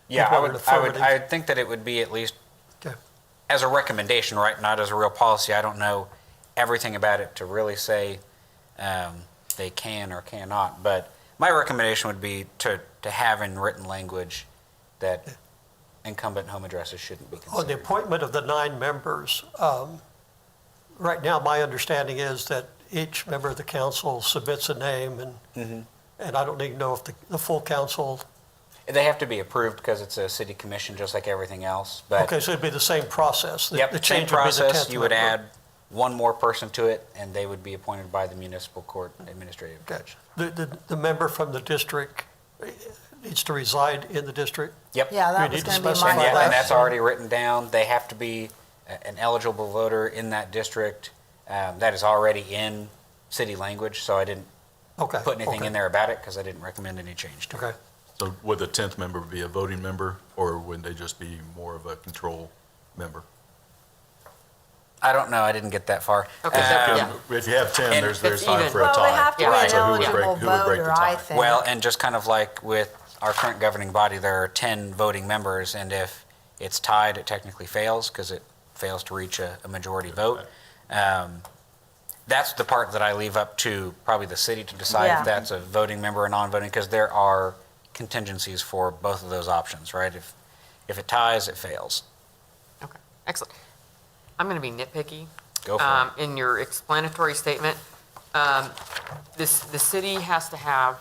Yeah, want an affirmative. I would think that it would be at least Okay. as a recommendation, right? Not as a real policy. I don't know everything about it to really say they can or cannot. But my recommendation would be to have in written language that incumbent home addresses shouldn't be On the considered. appointment of the 9 members, right now, my understanding is that each member of the council submits a name, and I don't even know if the full council, They have to be approved because it's a city commission, just like everything else. But okay, so it'd be the same process. yep, The same change would be the process. 10th You would member. add one more person to it, and they would be appointed by the municipal court administrative Okay. judge. The member from the district needs to reside in the district? Yep. Yeah, that We was need to going to be specify my And, that. and that's question. already written down. They have to be an eligible voter in that district. That is already in city language, so I didn't Okay. put anything okay, in there about it because I didn't recommend any change to it. Okay. So would the 10th member be a voting member, or would they just be more of a control member? I don't know. I didn't get that far. Okay, Um, If you have 10, And there's it's time even. for a Well, tie. they have to be Yeah. an So who would break- eligible who would break the voter, I tie? think. Well, and just kind of like with our current governing body, there are 10 voting members, and if it's tied, it technically fails because it fails to reach a majority vote. That's the part that I leave up to probably the city to decide Yeah. if that's a voting member or non-voting, because there are contingencies for both of those options, right? If it ties, it fails. Okay, excellent. I'm going to be nitpicky. Go for it. In your explanatory statement, the city has to have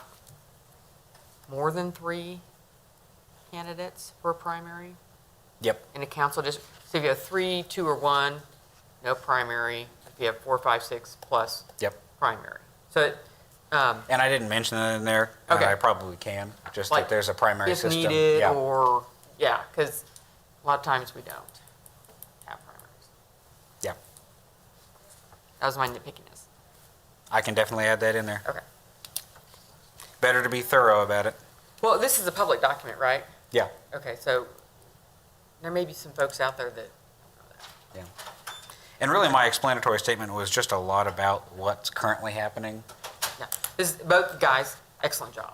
more than 3 candidates for a primary Yep. in a council district. So if you have 3, 2, or 1, no primary, if you have 4, 5, 6 plus Yep. primary. So it, And I didn't mention that in there. Okay. I probably can, just like, that there's a primary if system. needed, Yeah. or, yeah, because a lot of times we don't have primaries. Yeah. That was my nitpickiness. I can definitely add that in there. Okay. Better to be thorough about it. Well, this is a public document, right? Yeah. Okay, so there may be some folks out there that, Yeah. And really, my explanatory statement was just a lot about what's currently happening. yeah. This, both guys, excellent job.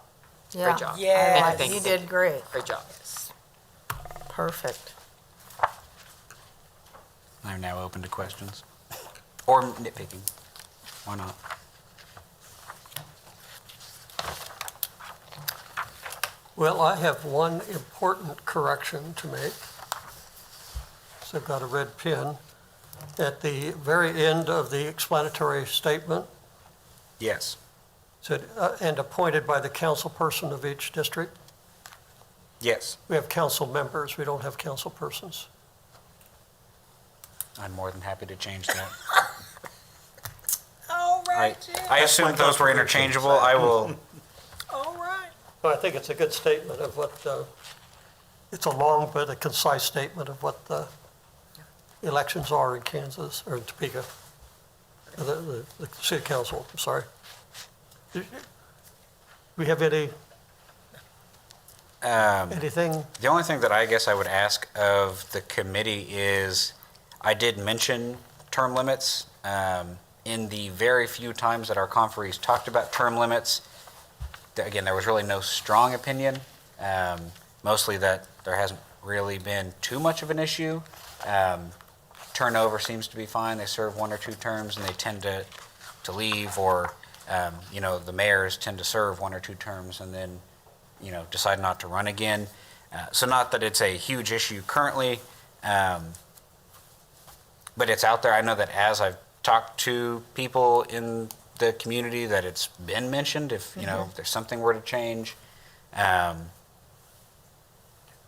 Yeah. Great job. Yeah. Like, Thank you did great. Great job. Perfect. I'm now open to questions. Or nitpicking. Why not? Well, I have one important correction to make. So I've got a red pen. At the very end of the explanatory statement, Yes. said, and appointed by the council person of each district. Yes. We have council members, we don't have council persons. I'm more than happy to change that. All right, Jim. I That's assumed my those were contribution. interchangeable. I will, All right. Well, I think it's a good statement of what, it's a long but a concise statement of what the elections are in Kansas, or in Topeka. The city council, I'm sorry. Do we have anything? the only thing that I guess I would ask of the committee is, I did mention term limits. In the very few times that our conferees talked about term limits, again, there was really no strong opinion. Mostly that there hasn't really been too much of an issue. Turnover seems to be fine. They serve 1 or 2 terms and they tend to leave, or, the mayors tend to serve 1 or 2 terms and then, decide not to run again. So not that it's a huge issue currently, but it's out there. I know that as I've talked to people in the community, that it's been mentioned if, if there's something were to change.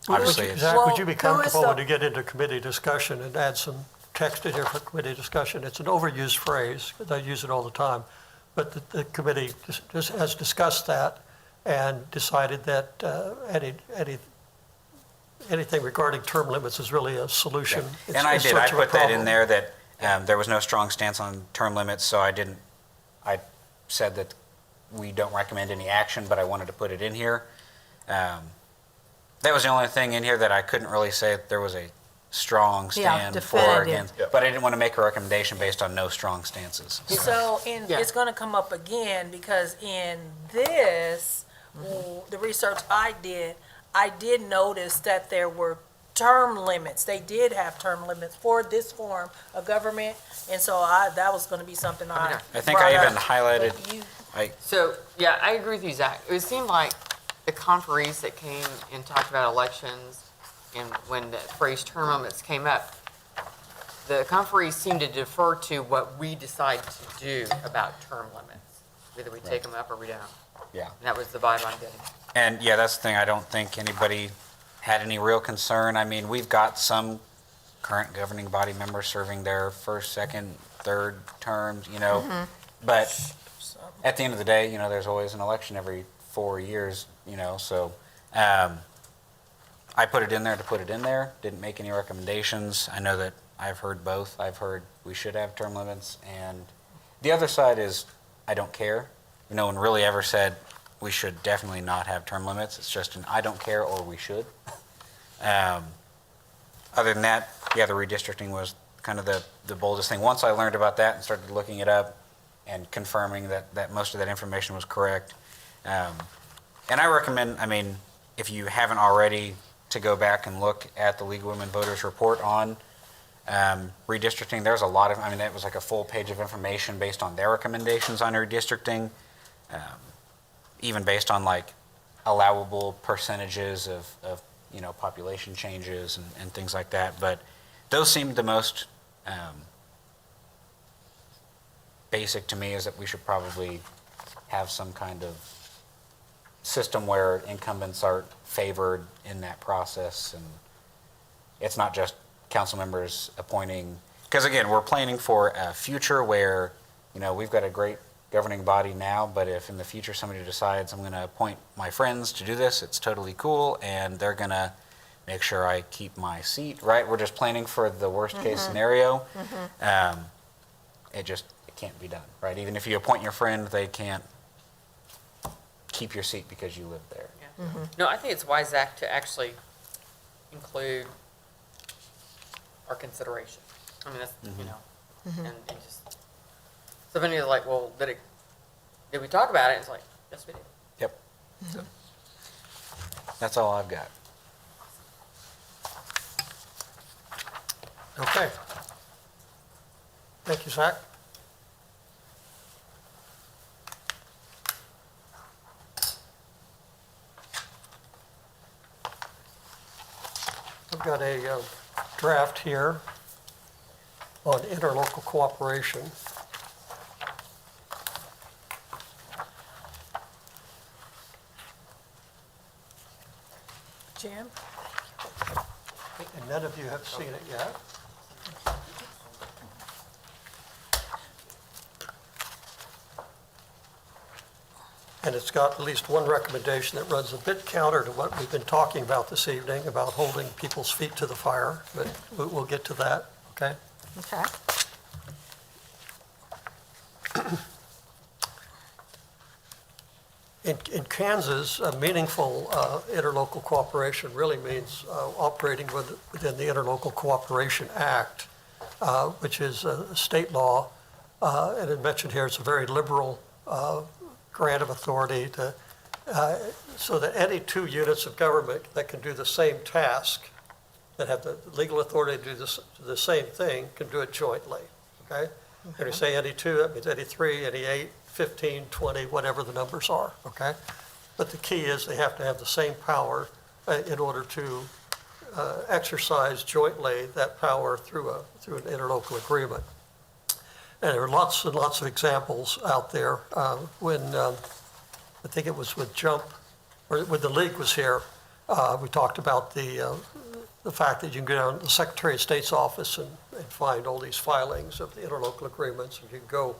Obviously, it's, Zach, would you be Well, who is comfortable the- when you get into committee discussion and add some text in here for committee discussion? It's an overused phrase, I use it all the time, but the committee just has discussed that and decided that anything regarding term limits is really a solution. It's and I it's did, I such a put that in problem. there that there was no strong stance on term limits, so I said that we don't recommend any action, but I wanted to put it in here. That was the only thing in here that I couldn't really say that there was a strong stand for or definitive. against. Yeah. But I didn't want to make a recommendation based on no strong stances. So, and Yeah. it's gonna come up again, because in this, the research I did notice that there were term limits. They did have term limits for this form of government, and so that was gonna be something I I think I brought even up. highlighted, But you- So, yeah, I agree with you, Zach. It seemed like the conferees that came and talked about elections, and when the phrase term limits came up, the conferees seemed to defer to what we decide to do about term limits. Whether we take them up or we don't. yeah. And that was the vibe I'm getting. And yeah, that's the thing, I don't think anybody had any real concern. I mean, we've got some current governing body members serving their first, second, third terms, but at the end of the day, there's always an election every 4 years, so I put it in there to put it in there, didn't make any recommendations. I know that I've heard both. I've heard we should have term limits, and the other side is, I don't care. No one really ever said we should definitely not have term limits. It's just an I don't care or we should. Other than that, yeah, the redistricting was kind of the boldest thing. Once I learned about that and started looking it up and confirming that most of that information was correct. And I recommend, if you haven't already, to go back and look at the League of Women Voters report on redistricting. There's a lot of, that was like a full page of information based on their recommendations on redistricting, even based on like allowable percentages of population changes and things like that. But those seemed the most basic to me, is that we should probably have some kind of system where incumbents are favored in that process, and it's not just council members appointing because again, we're planning for a future where, we've got a great governing body now, but if in the future somebody decides I'm going to appoint my friends to do this, it's totally cool, and they're going to make sure I keep my seat, right? We're just planning for the worst case scenario. It can't be done, right? Even if you appoint your friend, they can't keep your seat because you live there. Yeah. No, I think it's wise, Zach, to actually include our consideration. I mean, that's, and just, so many are like, well, did we talk about it? It's like, yes, we did. Yep. That's all I've got. Okay. Thank you, Zach. I've got a draft here on interlocal cooperation. Jim? And none of you have seen it yet. And it's got at least one recommendation that runs a bit counter to what we've been talking about this evening, about holding people's feet to the fire, but we'll get to that, okay? Okay. In Kansas, meaningful interlocal cooperation really means operating within the Interlocal Cooperation Act, which is a state law, and it mentioned here it's a very liberal grant of authority to, so that any two units of government that can do the same task, that have the legal authority to do the same thing, can do it jointly, okay? When you say any two, that means any three, any 8, 15, 20, whatever the numbers are, okay? But the key is they have to have the same power in order to exercise jointly that power through an interlocal agreement. And there are lots and lots of examples out there. When, I think it was with Jump, or when the league was here, we talked about the fact that you can go down to the Secretary of State's office and find all these filings of the interlocal agreements, and you can go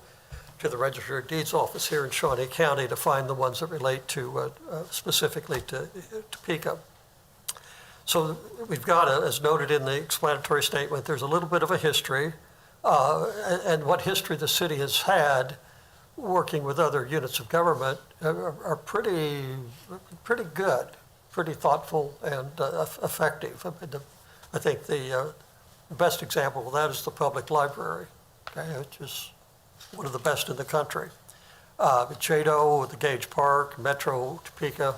to the Register of Deeds office here in Shawnee County to find the ones that relate to, specifically to Topeka. So we've got, as noted in the explanatory statement, there's a little bit of a history, and what history the city has had working with other units of government are pretty good, pretty thoughtful and effective. I think the best example of that is the public library, okay, which is one of the best in the country. Chado, the Gage Park, Metro, Topeka,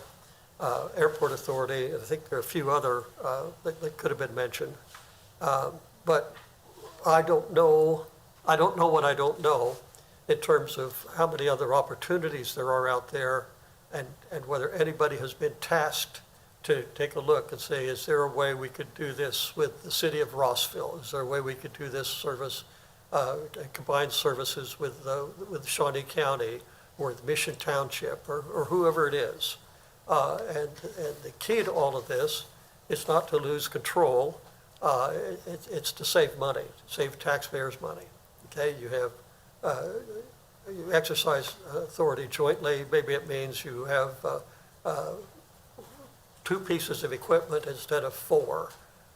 Airport Authority, and I think there are a few other that could have been mentioned. But I don't know what I don't know in terms of how many other opportunities there are out there, and whether anybody has been tasked to take a look and say, is there a way we could do this with the city of Rossville? Is there a way we could do this service, combine services with Shawnee County or the Mission Township or whoever it is? And the key to all of this is not to lose control. It's to save money, save taxpayers' money. Okay, you have you exercise authority jointly. Maybe it means you have 2 pieces of equipment instead of 4.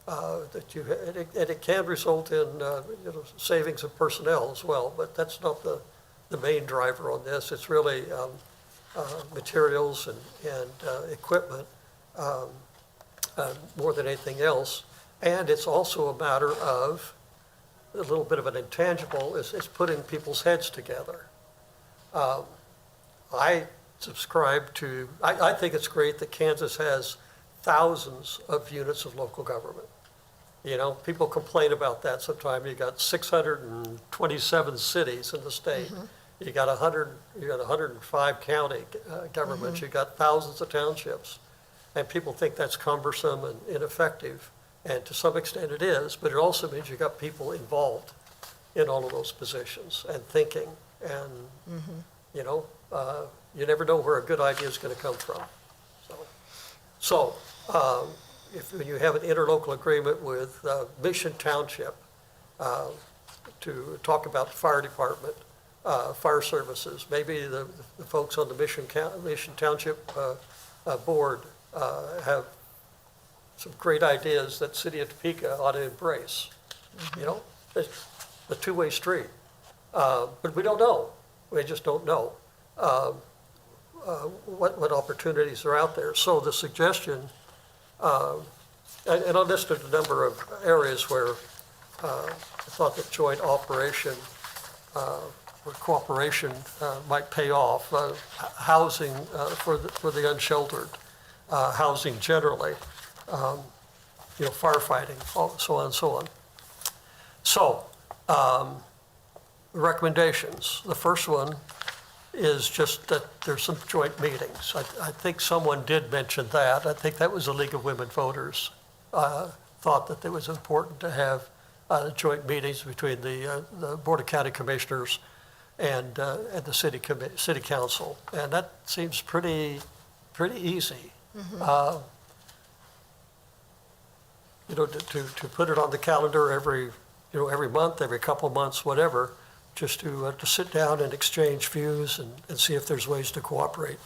And it can result in savings of personnel as well, but that's not the main driver on this. It's really materials and equipment more than anything else. And it's also a matter of a little bit of an intangible is putting people's heads together. I subscribe to, I think it's great that Kansas has thousands of units of local government. You know, people complain about that sometimes. You got 627 cities in the state. You got 105 county governments. You got thousands of townships. And people think that's cumbersome and ineffective. And to some extent it is, but it also means you got people involved in all of those positions and thinking. And, you never know where a good idea is going to come from. So if you have an interlocal agreement with Mission Township, to talk about the fire department, fire services. Maybe the folks on the Mission Township Board have some great ideas that City of Topeka ought to embrace. You know, it's a two-way street. But we don't know. We just don't know what opportunities are out there. So the suggestion, and I listed a number of areas where I thought that joint operation or cooperation might pay off. Housing for the unsheltered, housing generally, firefighting, so on and so on. So, recommendations. The first one is just that there's some joint meetings. I think someone did mention that. I think that was the League of Women Voters. Thought that it was important to have joint meetings between the Board of County Commissioners and the city council, and that seems pretty easy. To put it on the calendar every month, every couple months, whatever, just to sit down and exchange views and see if there's ways to cooperate.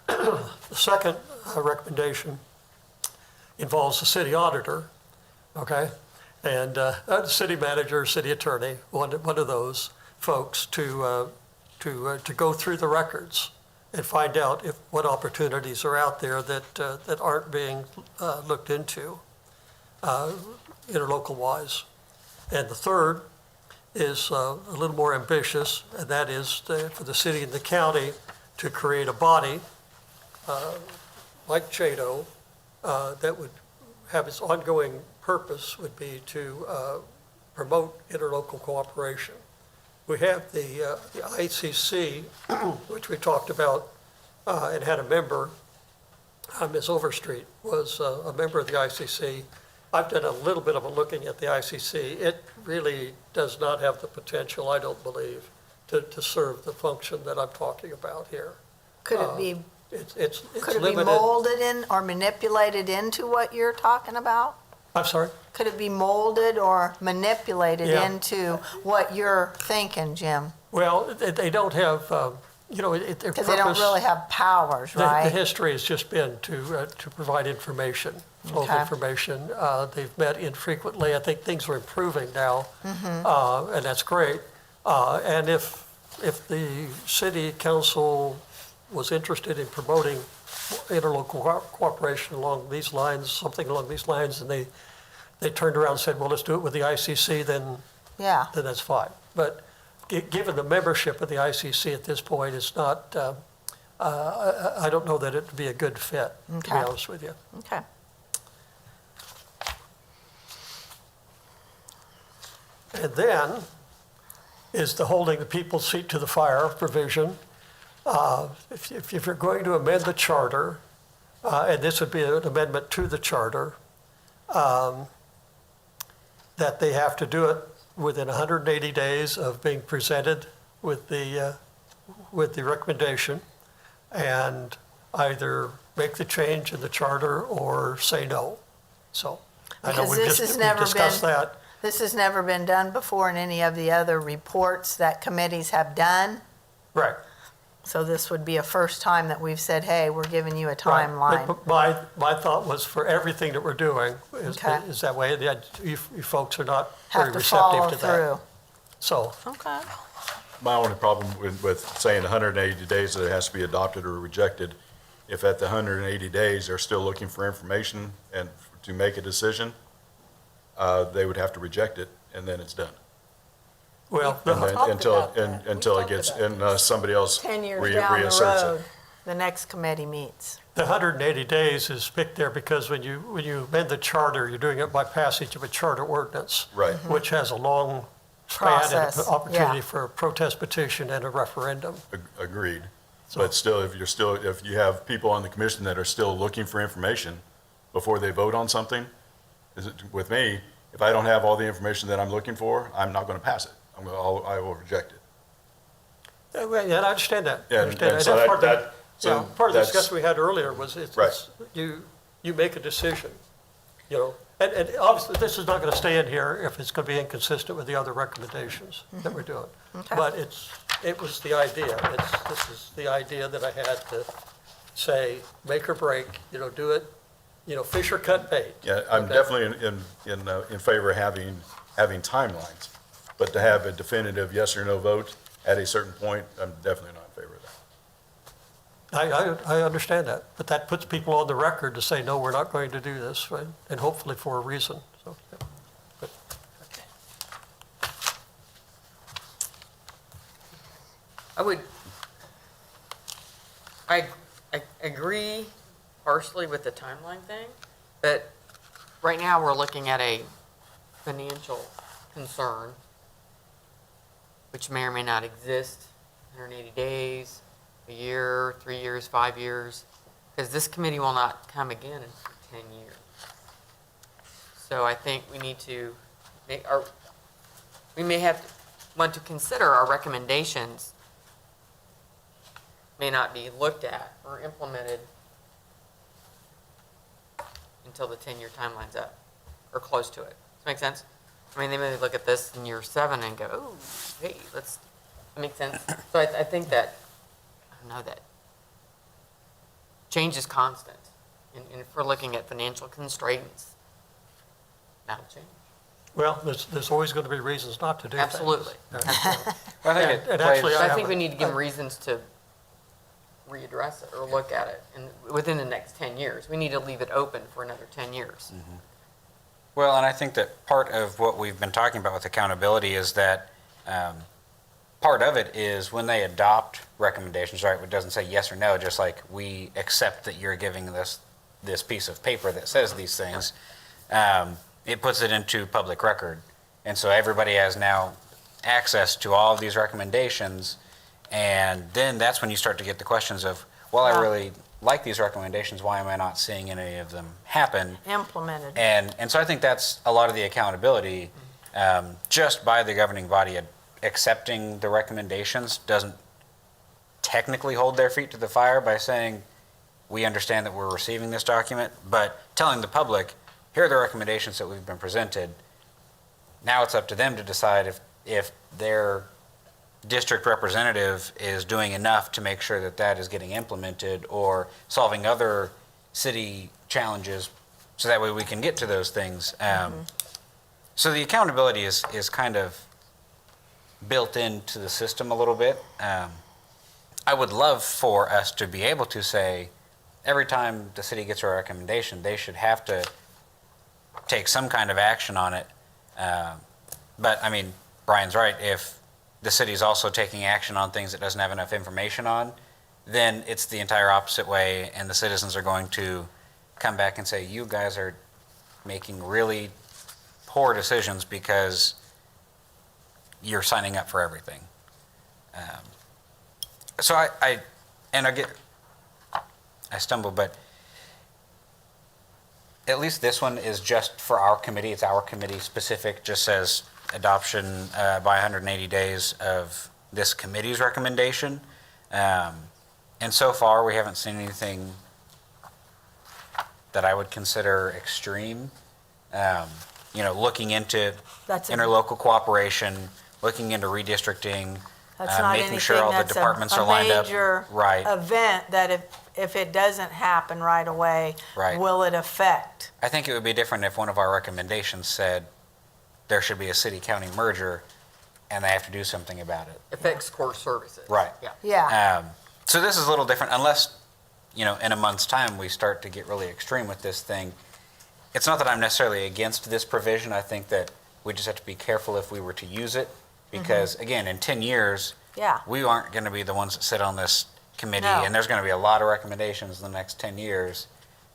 The second recommendation involves the city auditor, okay? And the city manager, city attorney, one of those folks to go through the records and find out what opportunities are out there that aren't being looked into interlocal-wise. And the third is a little more ambitious, and that is for the city and the county to create a body like JADO that would have its ongoing purpose would be to promote interlocal cooperation. We have the ICC, which we talked about and had a member, Ms. Overstreet was a member of the ICC. I've done a little bit of a looking at the ICC. It really does not have the potential, I don't believe, to serve the function that I'm talking about here. Could it be, It's could it be limited. molded in or manipulated into what you're talking about? I'm sorry? Could it be molded or manipulated Yeah. into what you're thinking, Jim? Well, they don't have, their purpose. Because they don't really have powers, The right? history has just been to provide information, flow of Okay. information. They've met infrequently. I think things are improving now, and that's great. And if the city council was interested in promoting interlocal cooperation along these lines, something along these lines, and they turned around and said, well, let's do it with the ICC, then Yeah, that's fine. But given the membership of the ICC at this point, it's not, I don't know that it'd be a good fit, to be Okay. honest with you. okay. And then is the holding the people's seat to the fire provision. If you're going to amend the charter, and this would be an amendment to the charter, that they have to do it within 180 days of being presented with the recommendation, and either make the change in the charter or say no. So I know Because we've this has we've never discussed been- that. This has never been done before in any of the other reports that committees have done. Right. So this would be a first time that we've said, hey, we're giving you a Right. timeline. But my thought was for everything that we're doing Okay. is that way. You folks are not very Have to receptive follow to that. through. So, Okay. My only problem with saying 180 days that it has to be adopted or rejected, if at the 180 days they're still looking for information and to make a decision, they would have to reject it, and then it's done. well, And then talked until, about that. until We it gets, talked about and somebody else 10 years down the reasserts road, it. the next committee meets. the 180 days is picked there because when you amend the charter, you're doing it by passage of a charter ordinance. Right. Which has a long span and Process, opportunity yeah. for a protest petition and a referendum. Agreed. So- But still, if you have people on the commission that are still looking for information before they vote on something, with me, if I don't have all the information that I'm looking for, I'm not going to pass it. I will reject it. Yeah, and I understand that. I And- understand and so that's part of the- that- so yeah, part of the that's- discussion we had earlier was Right. you make a decision, And obviously, this is not going to stay in here if it's going to be inconsistent with the other recommendations that we're doing. Okay. But it was the idea. This is the idea that I had to say, make or break, do it, fish or cut bait. Yeah, I'm Okay. definitely in favor of having timelines, but to have a definitive yes or no vote at a certain point, I'm definitely not in favor of that. I understand that, but that puts people on the record to say, no, we're not going to do this, right? And hopefully for a reason, so. Yeah. But I agree partially with the timeline thing, but right now we're looking at a financial concern, which may or may not exist 180 days, a year, 3 years, 5 years, because this committee will not come again in 10 years. So I think we need to we may want to consider our recommendations may not be looked at or implemented until the 10-year timeline's up, or close to it. Does that make sense? I mean, they may look at this in year 7 and go, oh, hey, that makes sense. So I think that, I don't know, that change is constant. And if we're looking at financial constraints, that'll change. Well, there's always going to be reasons not to do things. Absolutely. Absolutely. Well, I think it And plays- actually, So I have think a- we need to give them reasons to readdress it or look at it within the next 10 years. We need to leave it open for another 10 years. Well, and I think that part of what we've been talking about with accountability is that part of it is when they adopt recommendations, right? It doesn't say yes or no, just like we accept that you're giving this piece of paper that says these things. It puts it into public record. And so everybody has now access to all of these recommendations. And then that's when you start to get the questions of, well, I Yeah. really like these recommendations. Why am I not seeing any of them happen? Implemented. And so I think that's a lot of the accountability, just by the governing body accepting the recommendations doesn't technically hold their feet to the fire by saying, we understand that we're receiving this document, but telling the public, here are the recommendations that we've been presented. Now it's up to them to decide if their district representative is doing enough to make sure that that is getting implemented or solving other city challenges so that way we can get to those things. So the accountability is kind of built into the system a little bit. I would love for us to be able to say, every time the city gets a recommendation, they should have to take some kind of action on it. But I mean, Brian's right. If the city's also taking action on things it doesn't have enough information on, then it's the entire opposite way, and the citizens are going to come back and say, you guys are making really poor decisions because you're signing up for everything. So I stumble, but at least this one is just for our committee. It's our committee specific, just says adoption by 180 days of this committee's recommendation. And so far, we haven't seen anything that I would consider extreme. Looking into That's a- interlocal cooperation, looking into redistricting, That's not making anything sure all the that's departments a are lined up. major Right. event that if it doesn't happen right away, Right. will it affect? I think it would be different if one of our recommendations said there should be a city-county merger and they have to do something about it. Affects core services. Right. Yeah. Yeah, So this is a little different, unless, in a month's time, we start to get really extreme with this thing. It's not that I'm necessarily against this provision. I think that we just have to be careful if we were to use it, because, again, in 10 years, yeah. we aren't going to be the ones that sit on this committee, No. and there's going to be a lot of recommendations in the next 10 years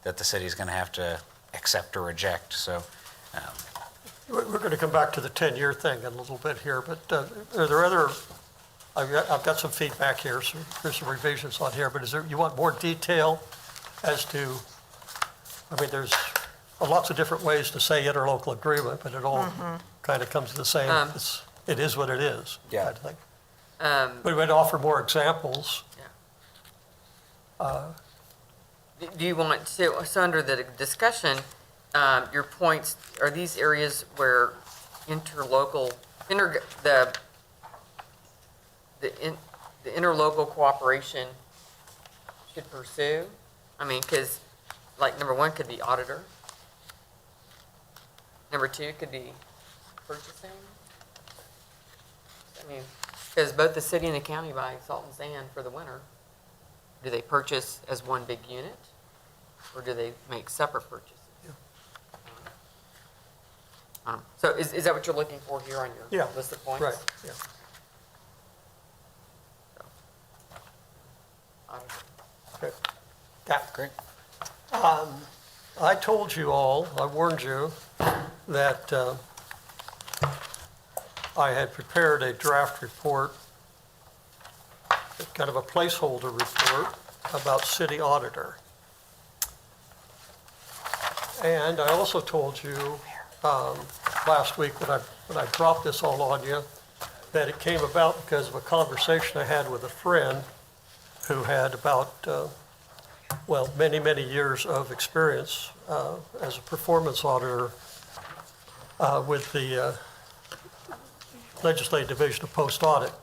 that the city's going to have to accept or reject. So, We're going to come back to the 10-year thing in a little bit here, but are there other, I've got some feedback here, so there's some revisions on here, but you want more detail as to, there's lots of different ways to say interlocal agreement, but it all kind of comes to the same, it is what it is, Yeah. kind of thing. But we'd offer more examples. Do you want to, so under the discussion, your points, are these areas where interlocal, the interlocal cooperation should pursue? I mean, because, like, number one could be auditor. Number two could be purchasing. I mean, because both the city and the county buy salt and sand for the winter. Do they purchase as one big unit? Or do they make separate purchases? So is that what you're looking for here on your Yeah, list of points? right, yeah. Auditor. Okay. Yeah. Great. I told you all, I warned you, that I had prepared a draft report, kind of a placeholder report about city auditor. And I also told you last week when I dropped this all on you, that it came about because of a conversation I had with a friend who had about many, many years of experience as a performance auditor with the Legislative Division of Post Audit.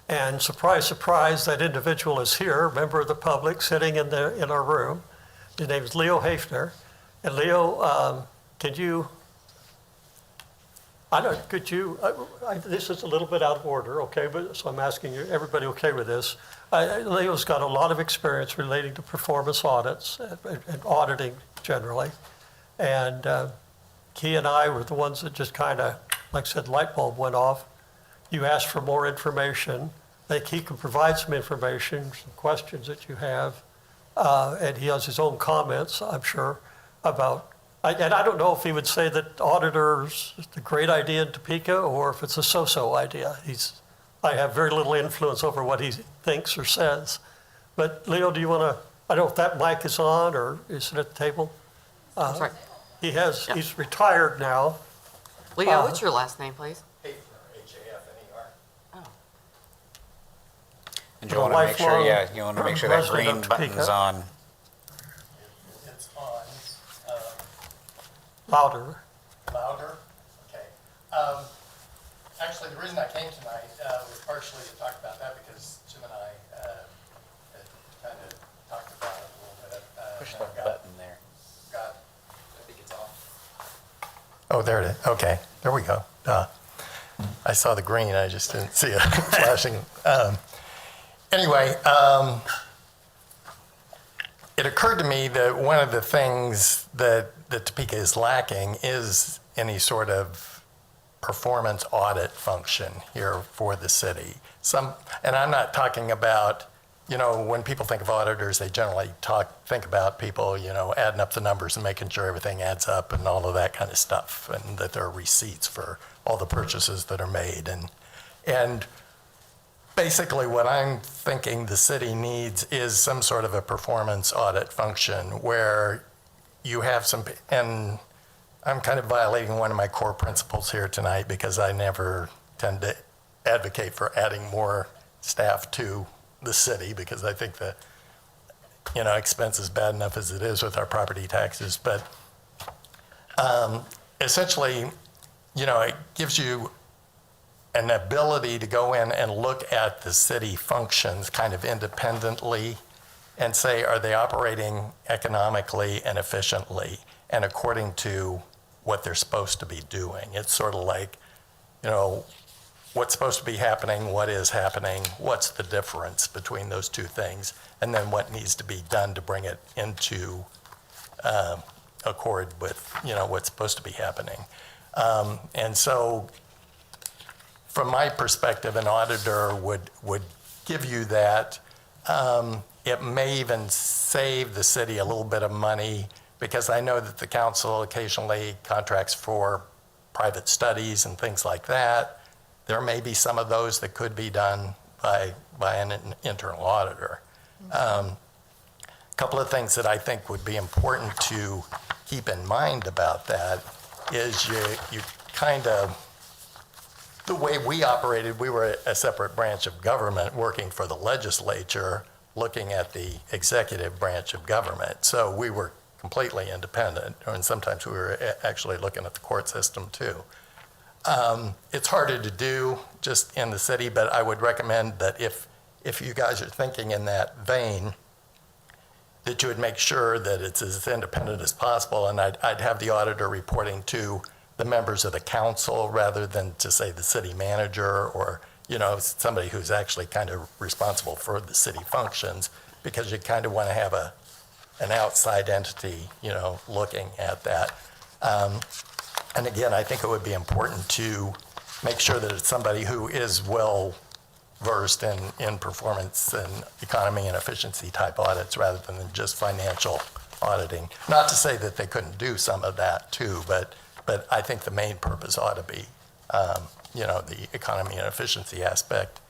And surprise, surprise, that individual is here, member of the public, sitting in our room. His name is Leo Hafner. And Leo, this is a little bit out of order, okay, but so I'm asking you, everybody okay with this? Leo's got a lot of experience relating to performance audits and auditing generally. And he and I were the ones that just kind of, like I said, light bulb went off. You asked for more information. I think he can provide some information, some questions that you have. And he has his own comments, I'm sure, about, and I don't know if he would say that auditors is a great idea in Topeka or if it's a so-so idea. I have very little influence over what he thinks or says. But Leo, do you want to, I don't know if that mic is on or is it at the table? That's right. He's retired now. Leo, what's your last name, please? Hafner. Oh, And you want to make sure, you want to make sure that resident green of Topeka. button's on. It's on, Louder. louder, okay. Actually, the reason I came tonight was partially to talk about that because Jim and I had kind of talked about it a little bit. Push and the I've button there. I think it's on. Oh, there it is. Okay, there we go. I saw the green, I just didn't see it flashing. Anyway, it occurred to me that one of the things that Topeka is lacking is any sort of performance audit function here for the city. And I'm not talking about, when people think of auditors, they generally think about people, adding up the numbers and making sure everything adds up and all of that kind of stuff, and that there are receipts for all the purchases that are made. And basically what I'm thinking the city needs is some sort of a performance audit function where you have and I'm kind of violating one of my core principles here tonight because I never tend to advocate for adding more staff to the city because I think that, expense is bad enough as it is with our property taxes. But essentially, it gives you an ability to go in and look at the city functions kind of independently and say, are they operating economically and efficiently and according to what they're supposed to be doing? It's sort of like, what's supposed to be happening, what is happening, what's the difference between those two things, and then what needs to be done to bring it into accord with, what's supposed to be happening. And so from my perspective, an auditor would give you that. It may even save the city a little bit of money because I know that the council occasionally contracts for private studies and things like that. There may be some of those that could be done by an internal auditor. A couple of things that I think would be important to keep in mind about that is you kind of, the way we operated, we were a separate branch of government working for the legislature, looking at the executive branch of government. So we were completely independent, and sometimes we were actually looking at the court system too. It's harder to do just in the city, but I would recommend that if you guys are thinking in that vein, that you would make sure that it's as independent as possible, and I'd have the auditor reporting to the members of the council rather than to say the city manager or, you know, somebody who's actually kind of responsible for the city functions, because you kind of want to have an outside entity, you know, looking at that. And again, I think it would be important to make sure that it's somebody who is well versed in performance and economy and efficiency type audits rather than just financial auditing. Not to say that they couldn't do some of that too, but I think the main purpose ought to be, you know, the economy and efficiency aspect.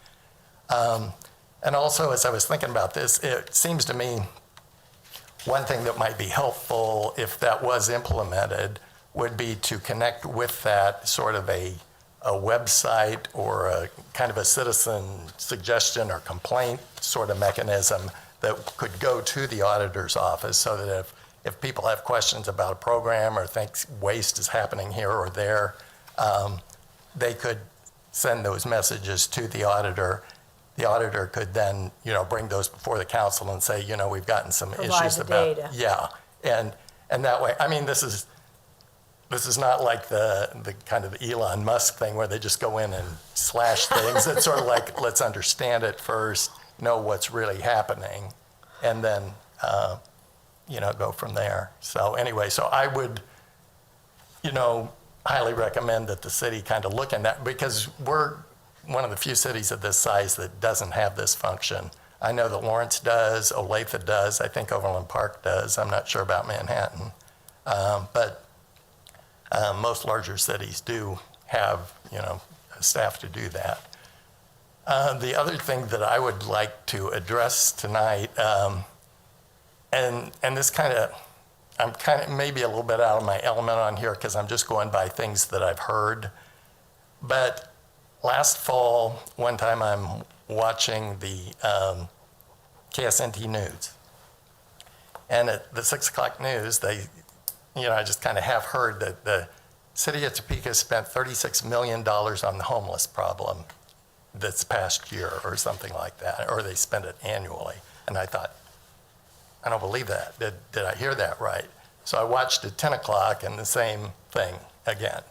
And also, as I was thinking about this, it seems to me one thing that might be helpful if that was implemented would be to connect with that sort of a website or a kind of a citizen suggestion or complaint sort of mechanism that could go to the auditor's office, so that if people have questions about a program or think waste is happening here or there, they could send those messages to the auditor. The auditor could then, you know, bring those before the council and say, you know, we've gotten some Provide issues the about. data. Yeah, and that way, I mean, this is not like the kind of the Elon Musk thing where they just go in and slash things. It's sort of like, let's understand it first, know what's really happening, and then, you know, go from there. So anyway, so I would, you know, highly recommend that the city kind of look in that, because we're one of the few cities of this size that doesn't have this function. I know that Lawrence does, Olathe does, I think Overland Park does. I'm not sure about Manhattan. But most larger cities do have, you know, staff to do that. The other thing that I would like to address tonight, and this I'm kind of maybe a little bit out of my element on here because I'm just going by things that I've heard. But last fall, one time I'm watching the KSNT News. And at the 6 o'clock news, I just kind of have heard that the city of Topeka spent $36 million on the homeless problem this past year or something like that, or they spend it annually. And I thought, I don't believe that. Did I hear that right? So I watched at 10 o'clock and the same thing again.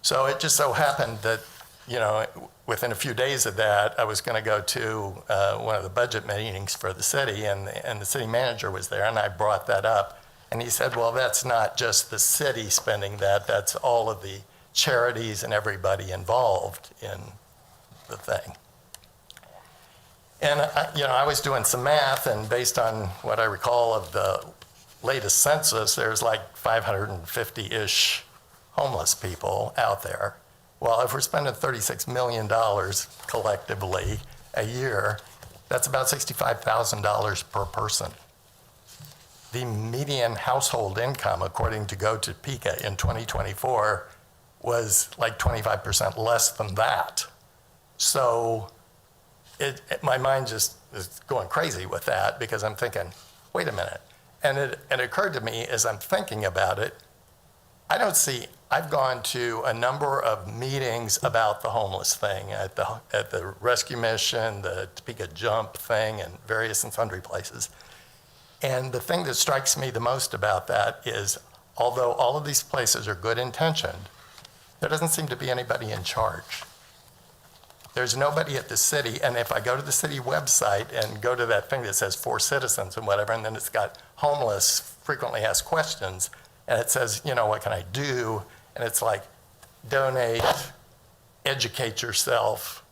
So it just so happened that, you know, within a few days of that, I was going to go to one of the budget meetings for the city, and the city manager was there, and I brought that up. And he said, well, that's not just the city spending that, that's all of the charities and everybody involved in the thing. And, I was doing some math, and based on what I recall of the latest census, there's like 550-ish homeless people out there. Well, if we're spending $36 million collectively a year, that's about $65,000 per person. The median household income, according to Go Topeka in 2024, was like 25% less than that. So my mind just is going crazy with that, because I'm thinking, wait a minute. And it occurred to me as I'm thinking about it, I've gone to a number of meetings about the homeless thing at the rescue mission, the Topeka Jump thing, and various and sundry places. And the thing that strikes me the most about that is, although all of these places are good intentioned, there doesn't seem to be anybody in charge. There's nobody at the city, and if I go to the city website and go to that thing that says for citizens and whatever, and then it's got homeless frequently asked questions, and it says, what can I do? And it's like, donate, educate yourself,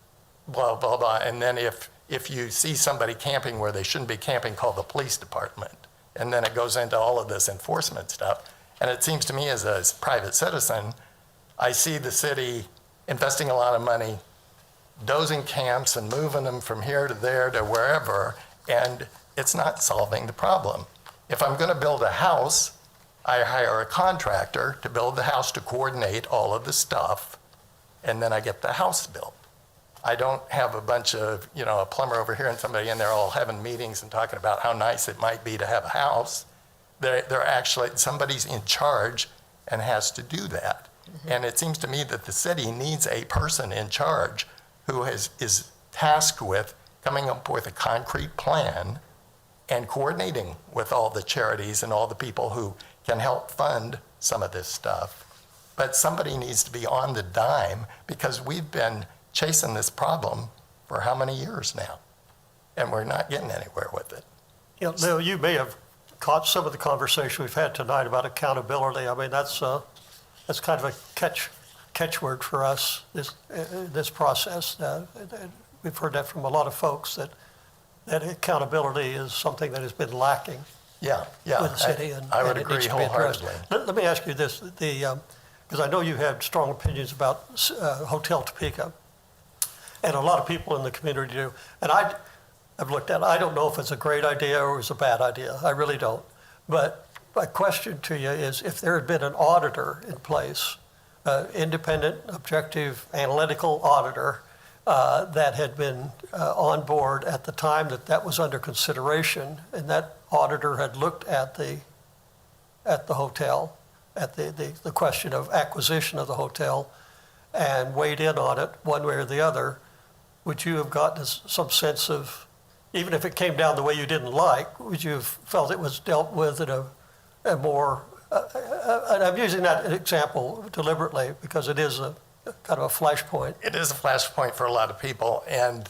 blah, blah, blah. And then if you see somebody camping where they shouldn't be camping, call the police department. And then it goes into all of this enforcement stuff. And it seems to me as a private citizen, I see the city investing a lot of money, dozing camps and moving them from here to there to wherever, and it's not solving the problem. If I'm going to build a house, I hire a contractor to build the house to coordinate all of the stuff, and then I get the house built. I don't have a bunch of, a plumber over here and somebody in there all having meetings and talking about how nice it might be to have a house. They're actually, somebody's in charge and has to do that. And it seems to me that the city needs a person in charge who is tasked with coming up with a concrete plan and coordinating with all the charities and all the people who can help fund some of this stuff. But somebody needs to be on the dime, because we've been chasing this problem for how many years now? And we're not getting anywhere with it. You know, Leo, you may have caught some of the conversation we've had tonight about accountability. I mean, that's kind of a catchword for us, this process. We've heard that from a lot of folks, that accountability is something that has been lacking Yeah. with the city. And I would and it agree needs to be addressed. wholeheartedly. Let me ask you this, because I know you had strong opinions about Hotel Topeka, and a lot of people in the community do. And I've looked at it. I don't know if it's a great idea or it's a bad idea. I really don't. But my question to you is, if there had been an auditor in place, independent, objective, analytical auditor, that had been on board at the time that was under consideration, and that auditor had looked at the hotel, at the question of acquisition of the hotel, and weighed in on it one way or the other, would you have gotten some sense of, even if it came down the way you didn't like, would you have felt it was dealt with in a more, and I'm using that example deliberately because it is a kind of a flashpoint. It is a flashpoint for a lot of people, and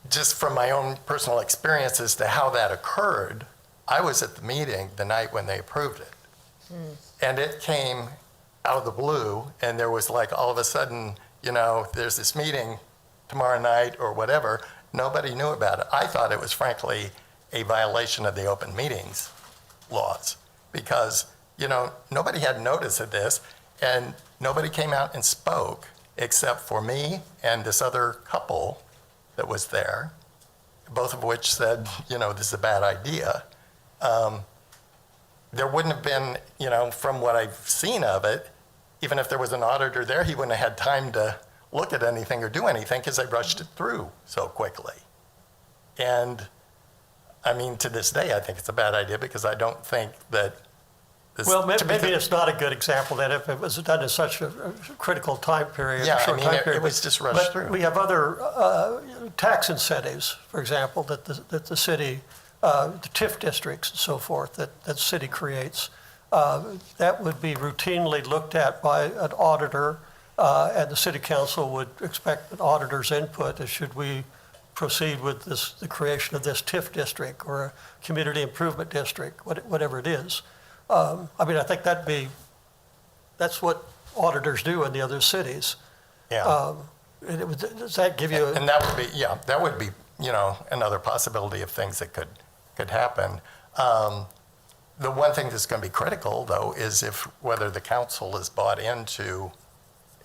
just from my own personal experience as to how that occurred, I was at the meeting the night when they approved it. And it came out of the blue, and there was like, all of a sudden, there's this meeting tomorrow night or whatever. Nobody knew about it. I thought it was frankly a violation of the open meetings laws, because, nobody had notice of this, and nobody came out and spoke except for me and this other couple that was there, both of which said, this is a bad idea. There wouldn't have been, from what I've seen of it, even if there was an auditor there, he wouldn't have had time to look at anything or do anything because they rushed it through so quickly. And I mean, to this day, I think it's a bad idea, because I don't think that this, Well, maybe it's not a good example then if it was done in such a critical time period. Yeah, short I mean, time it period. was just rushed through. But we have other tax incentives, for example, that the city, the TIF districts and so forth, that the city creates. That would be routinely looked at by an auditor, and the city council would expect an auditor's input as should we proceed with the creation of this TIF district or a community improvement district, whatever it is. I mean, I think that's what auditors do in the other cities. yeah. Does that give you? And that would be, another possibility of things that could happen. The one thing that's going to be critical, though, is whether the council is bought into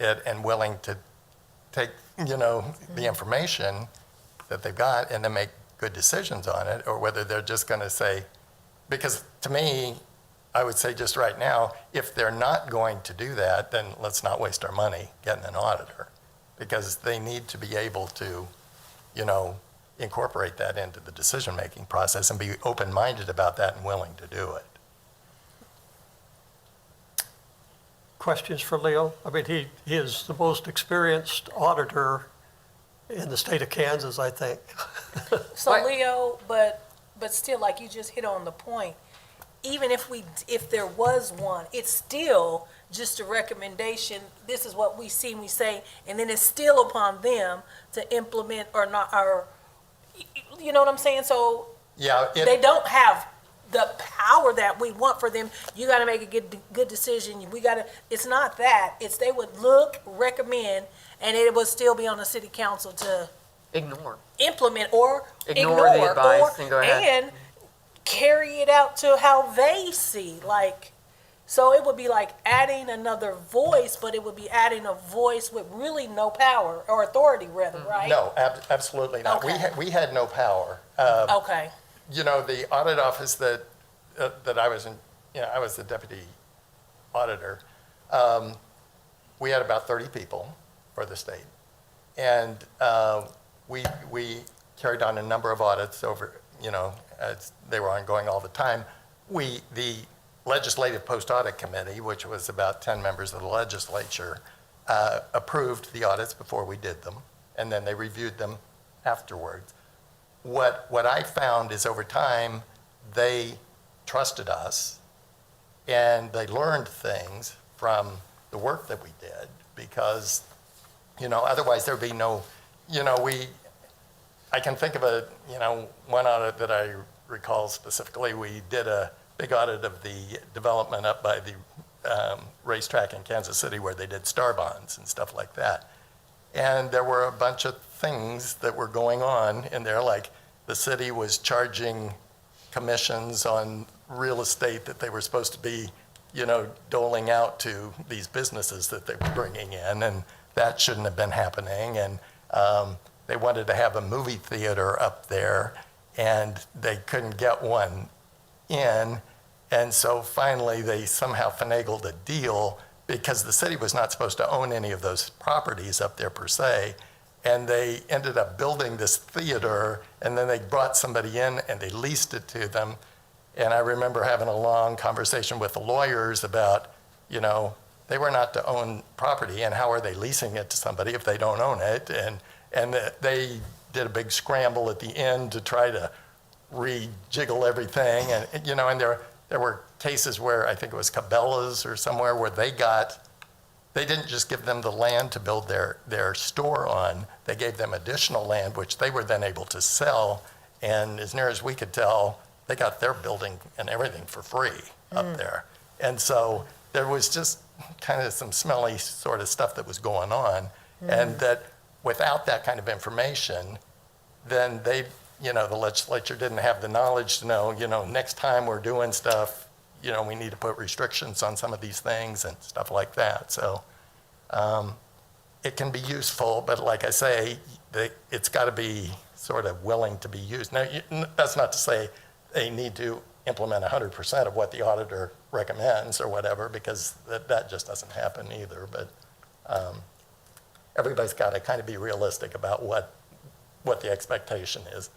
it and willing to take, the information that they've got and then make good decisions on it, or whether they're just going to say, because to me, I would say just right now, if they're not going to do that, then let's not waste our money getting an auditor, because they need to be able to, incorporate that into the decision-making process and be open-minded about that and willing to do it. Questions for Leo? I mean, he is the most experienced auditor in the state of Kansas, I think. So What? Leo, but still, like you just hit on the point, even if there was one, it's still just a recommendation. This is what we see and we say, and then it's still upon them to implement or not, or, you know what I'm saying? So Yeah, they don't have the power that we want for them. You gotta make a good decision. It's not that. It's they would look, recommend, and it would still be on the city council to Ignore. implement or Ignore the advice and go ahead. and carry it out to how they see, so it would be like adding another voice, but it would be adding a voice with really no power or authority, rather, right? no, absolutely not. Okay. We had no power. Okay, The audit office that I was in, I was the deputy auditor. We had about 30 people for the state. And we carried on a number of audits over, as they were ongoing all the time. the Legislative Post-Audit Committee, which was about 10 members of the legislature, approved the audits before we did them, and then they reviewed them afterwards. What I found is over time, they trusted us, and they learned things from the work that we did, because, otherwise there'd be no, I can think of one audit that I recall specifically. We did a big audit of the development up by the racetrack in Kansas City where they did star bonds and stuff like that. And there were a bunch of things that were going on in there, like the city was charging commissions on real estate that they were supposed to be, doling out to these businesses that they were bringing in, and that shouldn't have been happening. And they wanted to have a movie theater up there, and they couldn't get one in. And so finally, they somehow finagled a deal because the city was not supposed to own any of those properties up there per se. And they ended up building this theater, and then they brought somebody in and they leased it to them. And I remember having a long conversation with the lawyers about, they were not to own property, and how are they leasing it to somebody if they don't own it? And they did a big scramble at the end to try to rejiggle everything. And, and there were cases where I think it was Cabela's or somewhere where they didn't just give them the land to build their store on. They gave them additional land, which they were then able to sell. And as near as we could tell, they got their building and everything for free up there. And so there was just kind of some smelly sort of stuff that was going on. And that without that kind of information, then the legislature didn't have the knowledge to know, next time we're doing stuff, we need to put restrictions on some of these things and stuff like that. So it can be useful, but like I say, it's got to be sort of willing to be used. Now, that's not to say they need to implement 100% of what the auditor recommends or whatever, because that just doesn't happen either. But everybody's got to kind of be realistic about what the expectation is.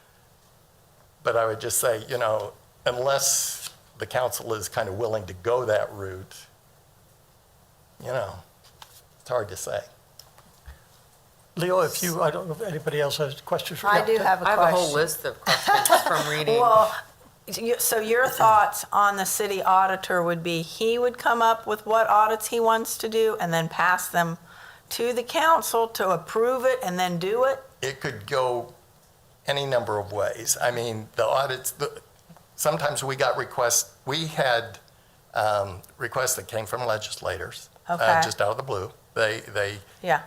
But I would just say, unless the council is kind of willing to go that route, it's hard to say. Leo, I don't know if anybody else has questions for you. I do have a I question. have a whole list of questions from reading. Well, so your thoughts on the city auditor would be he would come up with what audits he wants to do and then pass them to the council to approve it and then do it? It could go any number of ways. I mean, the audits, sometimes we got requests, we had requests that came from legislators, Okay. just out of the blue. They Yeah.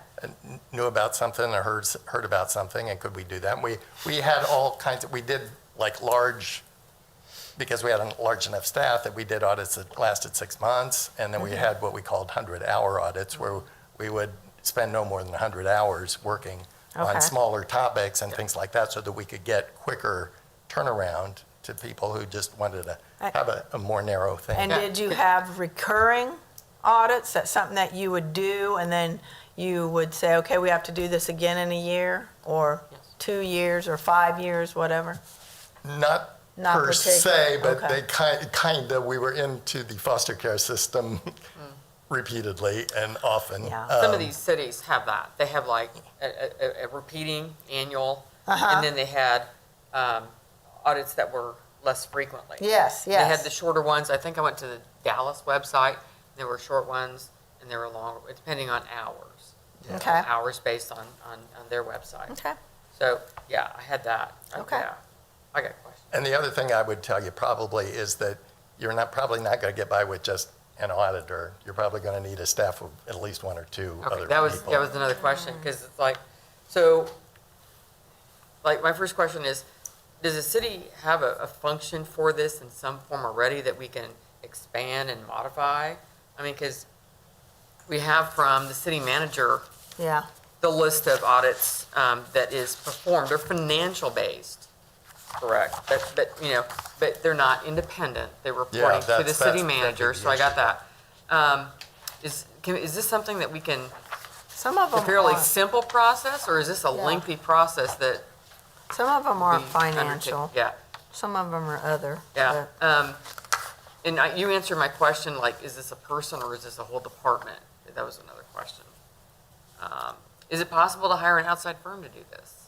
knew about something or heard about something, and could we do that? We had all kinds of, we did like because we had a large enough staff that we did audits that lasted 6 months, and then we had what we called 100-hour audits where we would spend no more than 100 hours working Okay. on smaller topics and things like that so that we could get quicker turnaround to people who just wanted to have a more narrow thing. And did you have recurring audits? That's something that you would do and then you would say, okay, we have to do this again in a year or 2 years or 5 years, whatever? Not Not per se, particular, but okay. they kind of, we were into the foster care system repeatedly and often. Yeah. Some of these cities have that. They have like a repeating annual, and then they had audits that were less frequently. Yes, They had yes. the shorter ones. I think I went to the Dallas website. There were short ones, and there were longer, depending on hours. Okay. Hours based on their website. Okay. So, yeah, I had that. Okay. Yeah. I got questions. And the other thing I would tell you probably is that you're probably not going to get by with just an auditor. You're probably going to need a staff of at least 1 or 2 other Okay, people. that was another question, because it's like, so, like, my first question is, does the city have a function for this in some form already that we can expand and modify? I mean, because we have from the city manager Yeah. the list of audits that is performed. They're financial based, correct? But they're not independent. They're reporting to the that's- city that's manager, the so I got issue. that. Is this something that we can, Some of a them fairly are, simple process, or is this a Yeah. lengthy process that some of them we aren't undertake? financial. Yeah, Some of them are other. yeah. and you answered my question, like, is this a person or is this a whole department? That was another question. Is it possible to hire an outside firm to do this?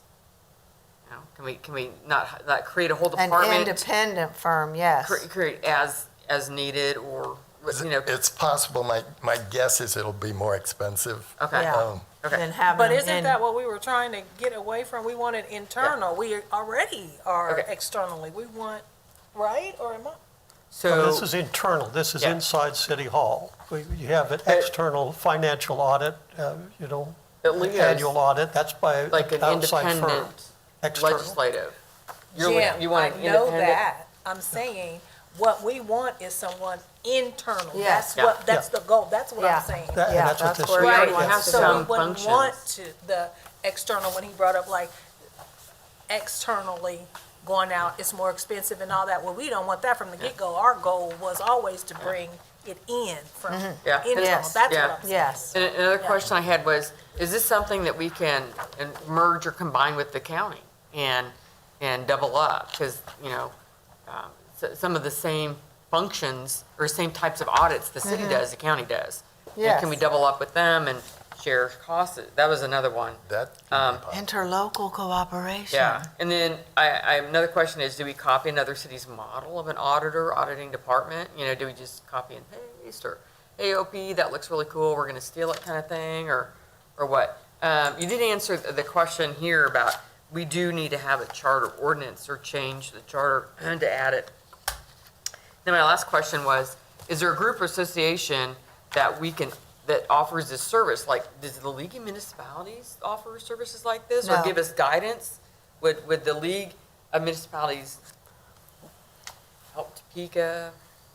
You know, can we not create a whole An department? independent firm, yes. Create as needed, or, you know, It's possible, my guess is it'll be more expensive. okay, Yeah. okay. Than having But them isn't in- that what we were trying to get away from? We wanted internal. We already are Okay. externally. We want, right? Or am I? Well, this So, is internal, this is Yeah. inside City Hall. You have an external financial audit, but Leo's annual audit, that's by like an an outside firm. independent External. legislative. Jim, You want I an know independent? that. I'm saying, what we want is someone internal. Yes. That's the goal. That's what Yeah. I'm saying. That- and Yeah, that's what that's this where is. We Right. already wants have to So we some wouldn't want functions. to, the external, when he brought up like externally going out, it's more expensive and all that. Well, we don't want that from the get-go. Our goal was always to bring it in from Yeah. internal. Yes. That's Yeah. what I'm saying. Yes. And another Yeah. question I had was, is this something that we can merge or combine with the county and double up? Because, you know, some of the same functions or same types of audits the city does, the county does. And Yes. can we double up with them and share costs? That was another one. That could be possible. Interlocal cooperation. Yeah, and then another question is, do we copy another city's model of an auditor, auditing department? You know, do we just copy and paste, or AOP, that looks really cool, we're gonna steal it kind of thing, or what? You did answer the question here about, we do need to have a charter ordinance or change the charter to add it. Then my last question was, is there a group or association that offers this service? Like, does the League of Municipalities offer services like this, or No. give us guidance? Would the League of Municipalities help Topeka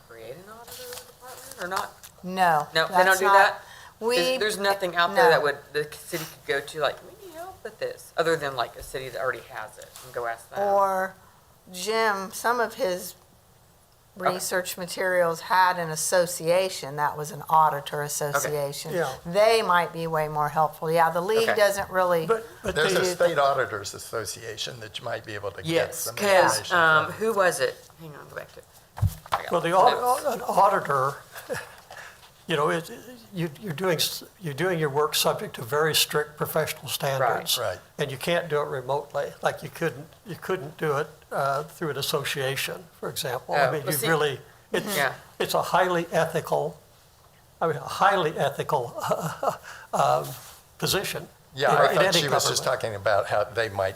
create an auditor department, or not? No. No, they that's don't do not- that? We. There's nothing out there that no. the city could go to, like, we need help with this, other than like a city that already has it, and go ask them? Or Jim, some of his research materials had an association, that was an auditor association. Yeah. They might be way more helpful. Yeah, the league Okay. doesn't really, But There's a the, state auditors association that you might be able to get Yes, some because, information from. who was it? Hang on, go back to it. I got well, the notes. an auditor, you're doing your work subject to very strict professional standards. Right. And you can't do it remotely, like you couldn't do it through an association, for example. I Oh, mean, well, you see- really, Yeah. it's a highly ethical position. Yeah, in I thought any she was just government. talking about how they might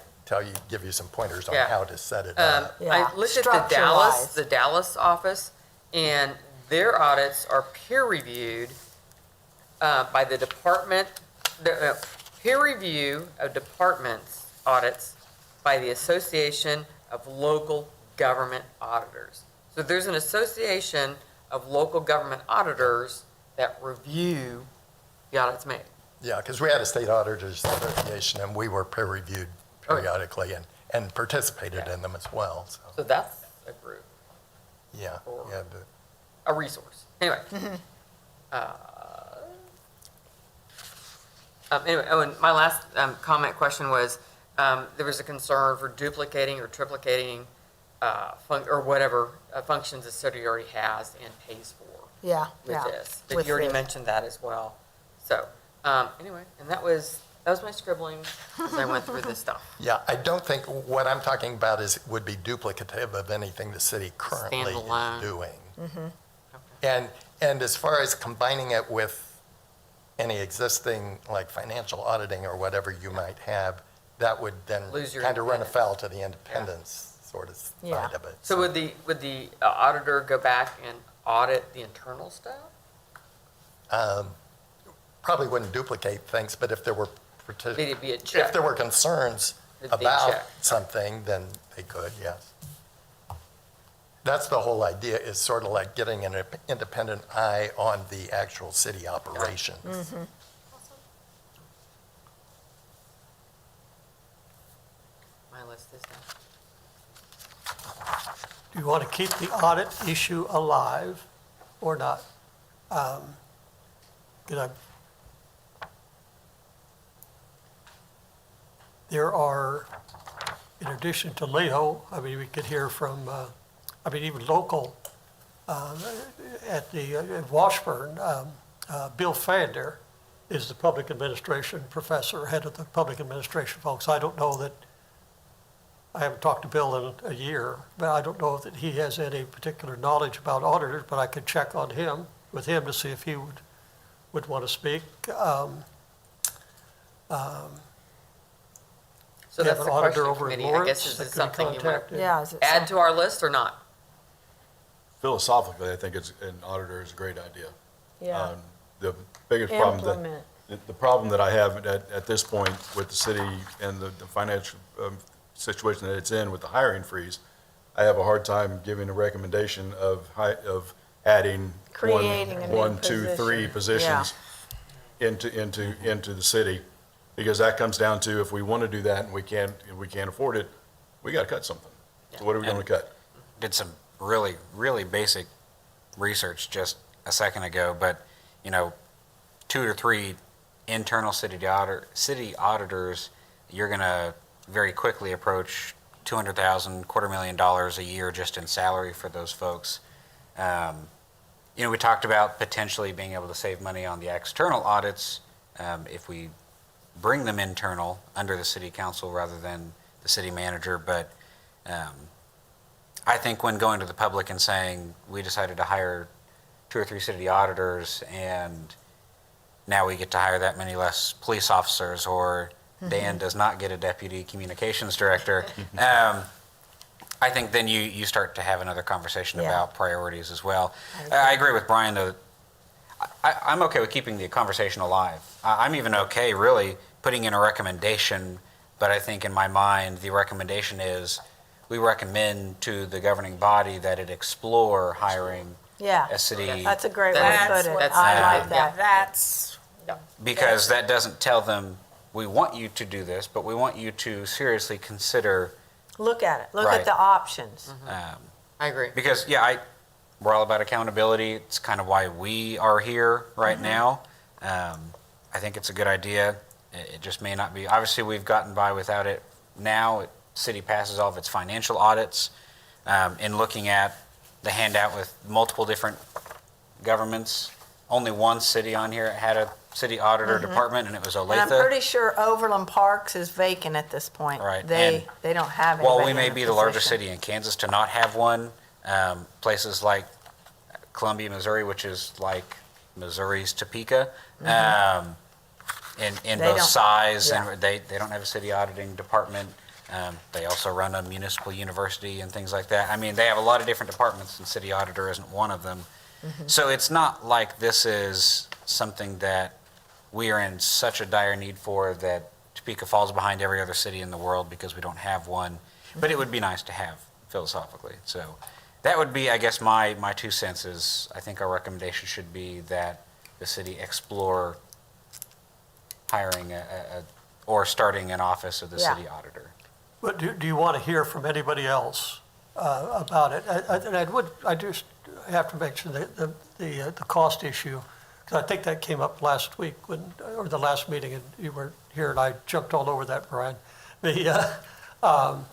give you some pointers on Yeah. how to set it up. Yeah, I looked at structure-wise. the Dallas office, and their audits are peer reviewed by the department, peer review of departments audits by the Association of Local Government Auditors. So there's an association of local government auditors that review the audits made. Yeah, because we had a state auditors association and we were peer reviewed Oh, yeah. periodically and participated in them as well, so, So that's a group, yeah. Or- yeah, a resource. Anyway. Anyway, oh, and my last comment question was, there was a concern for duplicating or triplicating or whatever functions the city already has and pays for yeah, with yeah. this. But with you already this. mentioned that as well. So, anyway, and that was my scribbling as I went through this stuff. Yeah, I don't think, what I'm talking about would be duplicative of anything the city currently Standalone. is doing. Okay. And as far as combining it with any existing, like financial auditing or whatever you might have, that would then Lose your kind of run independence. afoul to the independence sort of Yeah. side of it. So would the auditor go back and audit the internal stuff? Probably wouldn't duplicate things, but if there were, It'd be a check. if there were concerns It'd be a about check. something, then they could, yes. That's the whole idea, is sort of like getting an independent eye on the actual city operations. My list is done. Do you want to keep the audit issue alive or not? There are, in addition to Leo, I mean, we could hear from, even local At the Washburn, Bill Fander is the public administration professor, head of the public administration folks. I don't know that, I haven't talked to Bill in a year, but I don't know that he has any particular knowledge about auditors, but I could check on him, with him, to see if he would want to speak. So We have that's an the auditor question, over in committee, I guess, Lawrence is that it could be something you want contacted. Yeah, is it to add to our list or not? Philosophically, I think an auditor is a great idea. Yeah. The biggest problem Implement. the problem that I have at this point with the city and the financial situation that it's in with the hiring freeze, I have a hard time giving a recommendation of adding Creating a new one, two, three position. into the city, because that comes down to, if we want to do that and we can't afford it, we got to cut something. So what are we going to cut? Did some really, really basic research just a second ago, but, 2 to 3 internal city auditors, you're going to very quickly approach $200,000, $250,000 a year just in salary for those folks. We talked about potentially being able to save money on the external audits if we bring them internal under the city council rather than the city manager, but I think when going to the public and saying, we decided to hire 2 or 3 city auditors and now we get to hire that many less police officers, or Dan does not get a deputy communications director, I think then you start to have another conversation Yeah. about priorities as well. I I agree with Brian, though. I'm okay with keeping the conversation alive. I'm even okay, really, putting in a recommendation, but I think in my mind, the recommendation is we recommend to the governing body that it explore hiring Yeah, a city, that's a great way to That's put it. what's- I Yeah. like that. That's, because that doesn't tell them, we want you to do this, but we want you to seriously consider, Look at it. Look Right. at the options. I agree. because, we're all about accountability. It's kind of why we are here right now. I think it's a good idea. It just may not be, obviously, we've gotten by without it now. City passes all of its financial audits. In looking at the handout with multiple different governments, only one city on here had a city auditor department, and it was And I'm Olathe. pretty sure Overland Parks is vacant at this point. Right, They don't have anybody While we may in a be the largest position. city in Kansas to not have one, places like Columbia, Missouri, which is like Missouri's Topeka, in They both don't- size, yeah. and they don't have a city auditing department. They also run a municipal university and things like that. I mean, they have a lot of different departments, and city auditor isn't one of them. So it's not like this is something that we are in such a dire need for that Topeka falls behind every other city in the world because we don't have one. But it would be nice to have philosophically. So that would be, I guess, my 2 cents is, I think our recommendation should be that the city explore hiring or starting an office of the Yeah. city auditor. But do you want to hear from anybody else about it? And I just have to mention the cost issue, because I think that came up last week or the last meeting, and you weren't here, and I jumped all over that, Brian. I'm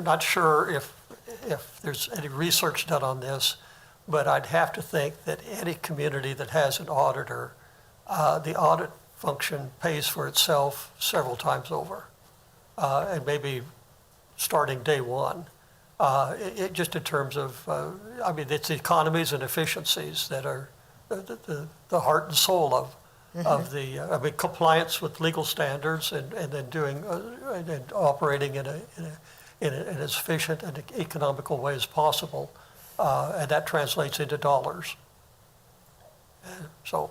not sure if there's any research done on this, but I'd have to think that any community that has an auditor, the audit function pays for itself several times over. And maybe starting day one. Just in terms of, it's economies and efficiencies that are the heart and soul of the, compliance with legal standards and then doing, and operating in as efficient and economical way as possible. And that translates into dollars. So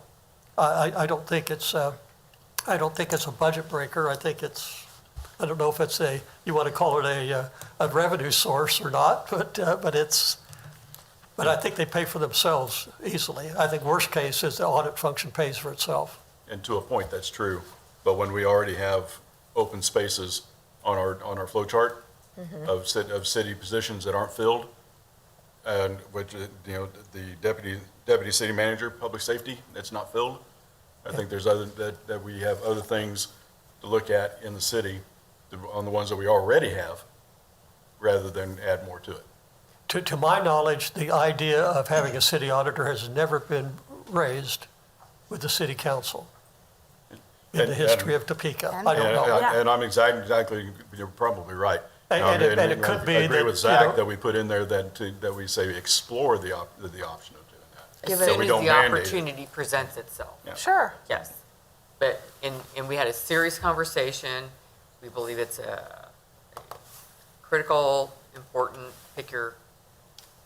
I don't think it's a budget breaker. I don't know if you want to call it a revenue source or not, but I think they pay for themselves easily. I think worst case is the audit function pays for itself. And to a point, that's true. But when we already have open spaces on our flow chart of city positions that aren't filled, and which, the deputy city manager, public safety, that's not filled. I think there's that we have other things to look at in the city on the ones that we already have, rather than add more to it. To my knowledge, the idea of having a city auditor has never been raised with the city council in the history of Topeka. I don't know. Yeah. And I'm exactly, you're probably right. And it could be I agree that, with you know- Zach that we put in there that we say explore the option of doing that. Give As it- soon we as don't the mandate it. opportunity presents itself. Yeah. Sure. Yes. But, and we had a serious conversation. We believe it's a critical, important, pick your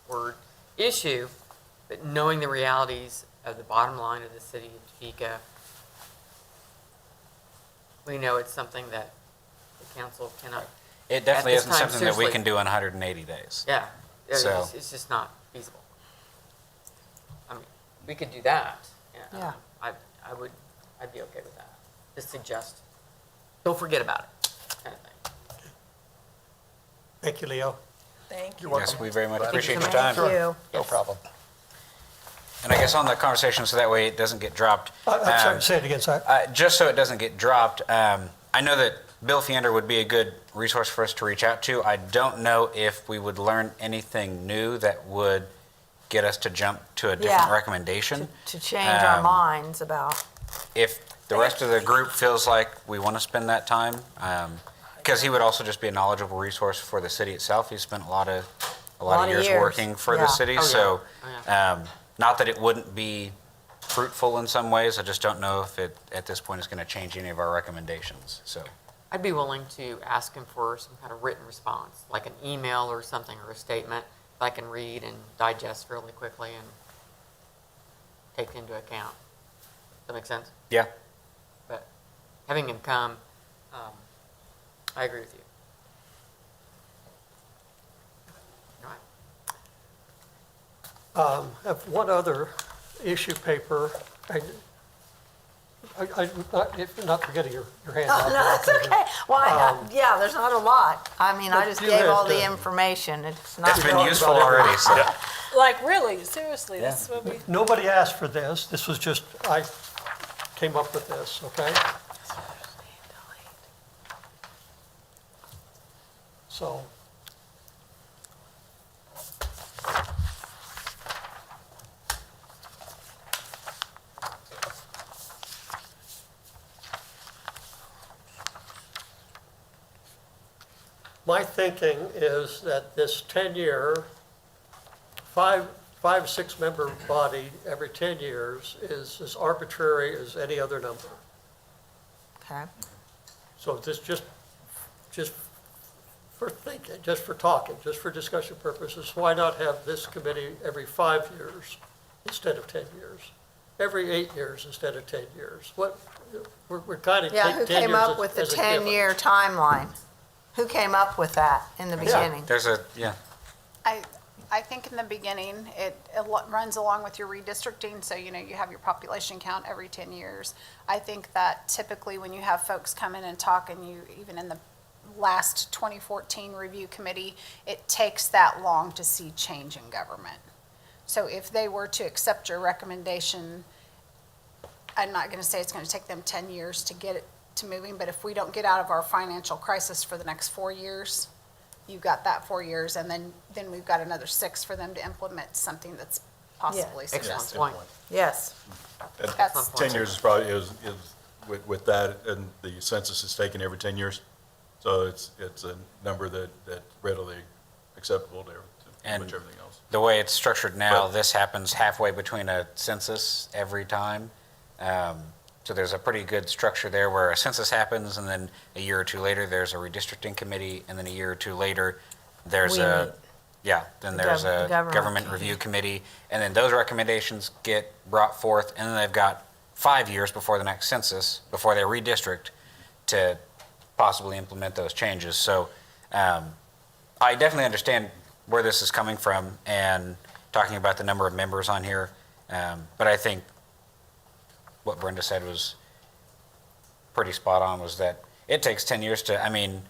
word, issue, but knowing the realities of the bottom line of the city of Topeka, we know it's something that the council cannot, It definitely this isn't time, something that we seriously. can do in 180 days. yeah, So- it's just not feasible. I mean, we could do that. Yeah. I'd be okay with that. Just suggest, don't forget about it, kind of thing. Thank you, Leo. Thank you. Yes, we very much Thank you appreciate so your much. time. Thank you. No problem. And I guess on the conversation, so that way it doesn't get dropped. I'm sorry, say it again, Zach. Just so it doesn't get dropped, I know that Bill Fiander would be a good resource for us to reach out to. I don't know if we would learn anything new that would get us to jump to a different Yeah. recommendation. To change our minds about, If the rest of the group feels like we want to spend that time, because he would also just be a knowledgeable resource for the city itself. He spent a lot of years working for yeah. the city, Oh, yeah. so Oh, not that it wouldn't be fruitful in some ways. I just don't know if it at this point is going to change any of our recommendations. So I'd be willing to ask him for some kind of written response, like an email or something, or a statement that I can read and digest fairly quickly and take into account. Does that make sense? yeah, But having him come, I agree with you. All right. I have one other issue paper. Not forgetting your hand. oh, no, that's okay. Why, yeah, there's not a lot. I mean, I But just you gave had, all the uh, information. It's not. it's been useful already. So Like, really, seriously, this is what we, Nobody asked for this. This was just, I came up with this, okay? So. My thinking is that this 10-year, five, 6-member body every 10 years is as arbitrary as any other number. Okay. So this just for thinking, just for talking, just for discussion purposes, why not have this committee every 5 years instead of 10 years? Every 8 years instead of 10 years? What, we're kind of Yeah, take who 10 came years up with the as a given. 10-year timeline? Who came up with that in the beginning? there's yeah. I think in the beginning, it runs along with your redistricting, so you have your population count every 10 years. I think that typically when you have folks come in and talk, and you, even in the last 2014 review committee, it takes that long to see change in government. So if they were to accept your recommendation, I'm not going to say it's going to take them 10 years to get it to moving, but if we don't get out of our financial crisis for the next 4 years, you've got that 4 years, and then we've got another 6 for them to implement something that's possibly Excellent successful. point. Yes. That's- 10 years is probably, is with that, and the census is taken every 10 years. So it's a number that readily acceptable to And- much everything else. The way it's structured now, But- this happens halfway between a census every time. So there's a pretty good structure there where a census happens, and then a year or two later, there's a redistricting committee, and then a year or two later, there's We a, meet. then The there's gov- a government government committee. review committee, and then those recommendations get brought forth, and then they've got 5 years before the next census, before they redistrict, to possibly implement those changes. So I definitely understand where this is coming from and talking about the number of members on here. But I think what Brenda said was pretty spot on, was that it takes 10 years to,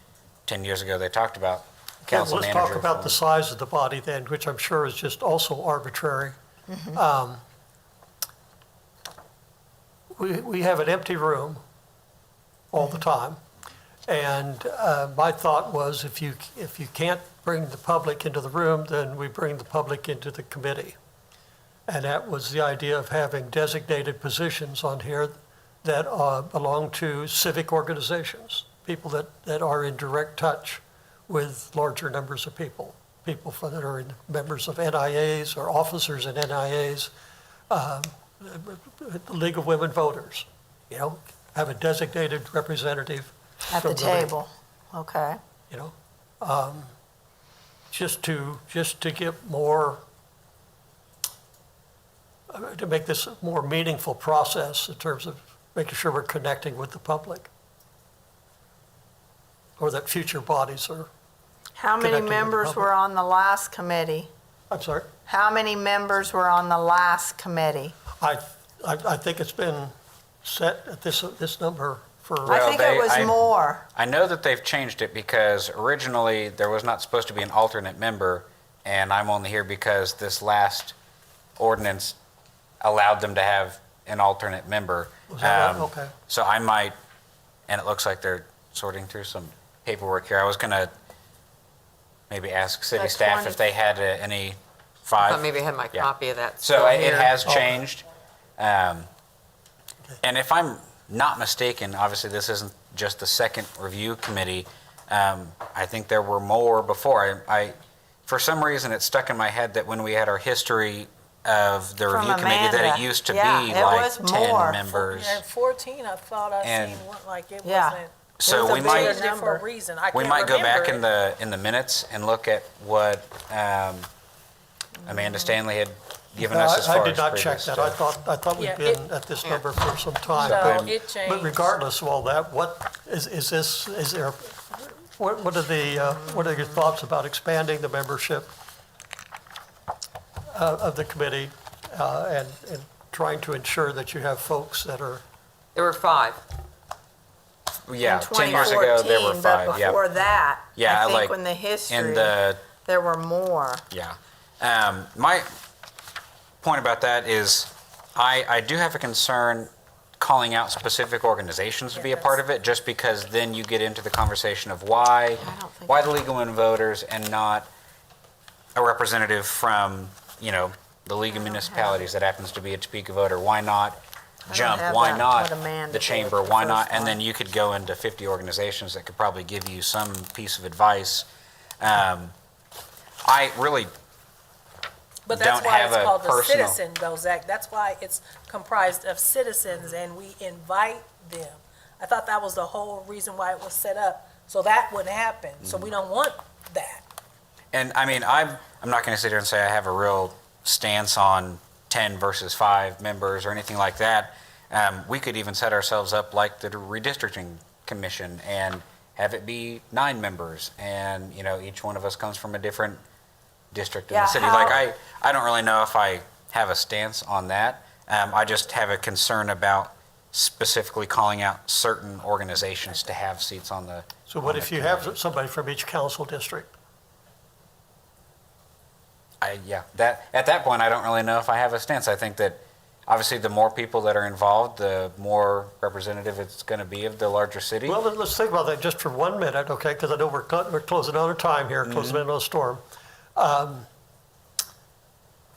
10 years ago, they talked about Okay, council let's manager. talk about the reform. size of the body then, which I'm sure is just also arbitrary. We have an empty room all the time, And my thought was, if you can't bring the public into the room, then we bring the public into the committee. And that was the idea of having designated positions on here that belong to civic organizations, people that are in direct touch with larger numbers of people that are members of NIAs or officers in NIAs, the League of Women Voters, have a designated representative. At the from league, table, okay. Just to get more, to make this a more meaningful process in terms of making sure we're connecting with the public, or that future bodies are. How many Connecting with the members public. were on the last committee? I'm sorry. How many members were on the last committee? I think it's been set at this number for. I Well, think it was more. I know that they've changed it because originally there was not supposed to be an alternate member, and I'm only here because this last ordinance allowed them to have an alternate member. Was that right? Okay. So I might, and it looks like they're sorting through some paperwork here. I was gonna maybe ask city Like staff 20. if they had any I five. thought maybe I had my Yeah. copy of that So still it here. has changed. And if I'm not mistaken, obviously this isn't just the second review committee. I think there were more before. For some reason, it stuck in my head that when we had our history of the From review committee, that it Amanda. used to Yeah, be it like was 10 more. members. And 14, I thought I And- seen one, like it Yeah. wasn't. So It was a we bigger might, Changed it for a number. reason. I we can't might go back remember in the minutes and look at what Amanda Stanley had given us as far as I did not check previous that. stuff. I thought Yeah, we'd been at this number for some time. So but- it changed. But regardless of all that, what are your thoughts about expanding the membership of the committee and trying to ensure that you have folks that are, There were 5. Yeah, In 10 years ago, there were 2014, 5, but yeah. before that, Yeah, I think like, when the In history, the there were more. Yeah. My point about that is I do have a concern calling out specific organizations to be a part of it, just because then you get into the conversation of why the League of Women Voters and not a representative from, the League of Municipalities that happens to be a Topeka voter. Why not Jump? have Why that, not what Amanda the did Chamber? the Why first not? And one. then you could go into 50 organizations that could probably give you some piece of advice. I really But that's don't why have it's a called the personal- Citizen, though, Zach. That's why it's comprised of citizens and we invite them. I thought that was the whole reason why it was set up, so that wouldn't happen. So we don't want that. And I mean, I'm not going to sit here and say I have a real stance on 10 versus 5 members or anything like that. We could even set ourselves up like the redistricting commission and have it be 9 members, and each one of us comes from a different district in Yeah, the city. how- Like I don't really know if I have a stance on that. I just have a concern about specifically calling out certain organizations to have seats on the. so what on if the you committee. have somebody from each council district? At that point, I don't really know if I have a stance. I think that obviously the more people that are involved, the more representative it's going to be of the larger city. Well, let's think about that just for 1 minute, okay? Because I know we're closing on our time here, closing in on a storm.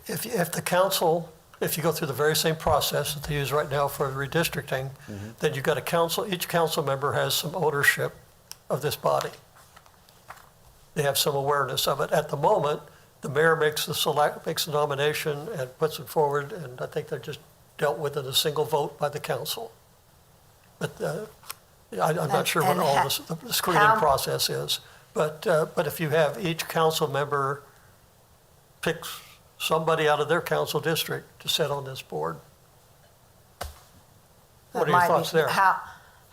If the council, if you go through the very same process that they use right now for redistricting, then you've got each council member has some ownership of this body. They have some awareness of it. At the moment, the mayor makes the nomination and puts it forward, and I think they're just dealt with in a single vote by the council. But I'm not sure what And all ha- the screening how- process is. But if you have each council member picks somebody out of their council district to sit on this board, what are your Might be- thoughts there?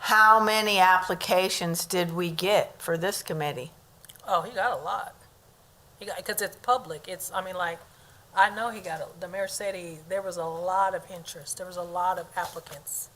How many applications did we get for this committee? Oh, he got a lot. Because it's public. I know the mayor said there was a lot of interest. There was a lot of applicants.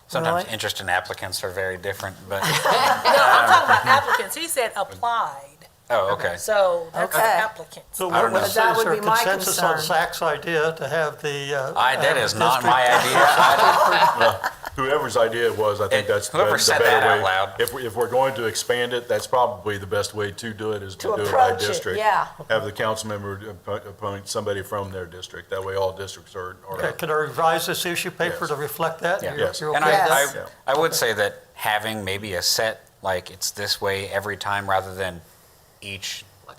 Sometimes Really? interest in applicants are very different, but, No, I'm talking about applicants. He said applied. oh, okay. So that's Okay. applicants. So I don't know. is That would there be my consensus on concern. Zach's idea to have the? That is not my district- idea. whoever's idea it was, I think that's the Whoever the said better that out way. loud. If we're going to expand it, that's probably the best way to do it, is To to do it by approach it, district. yeah. Have the council member appoint somebody from their district. That way all districts are. Okay, can I revise this issue paper to reflect that? Yeah. You're- Yes. you're And okay with Yes. that? I would say that having maybe a set, like it's this way every time rather than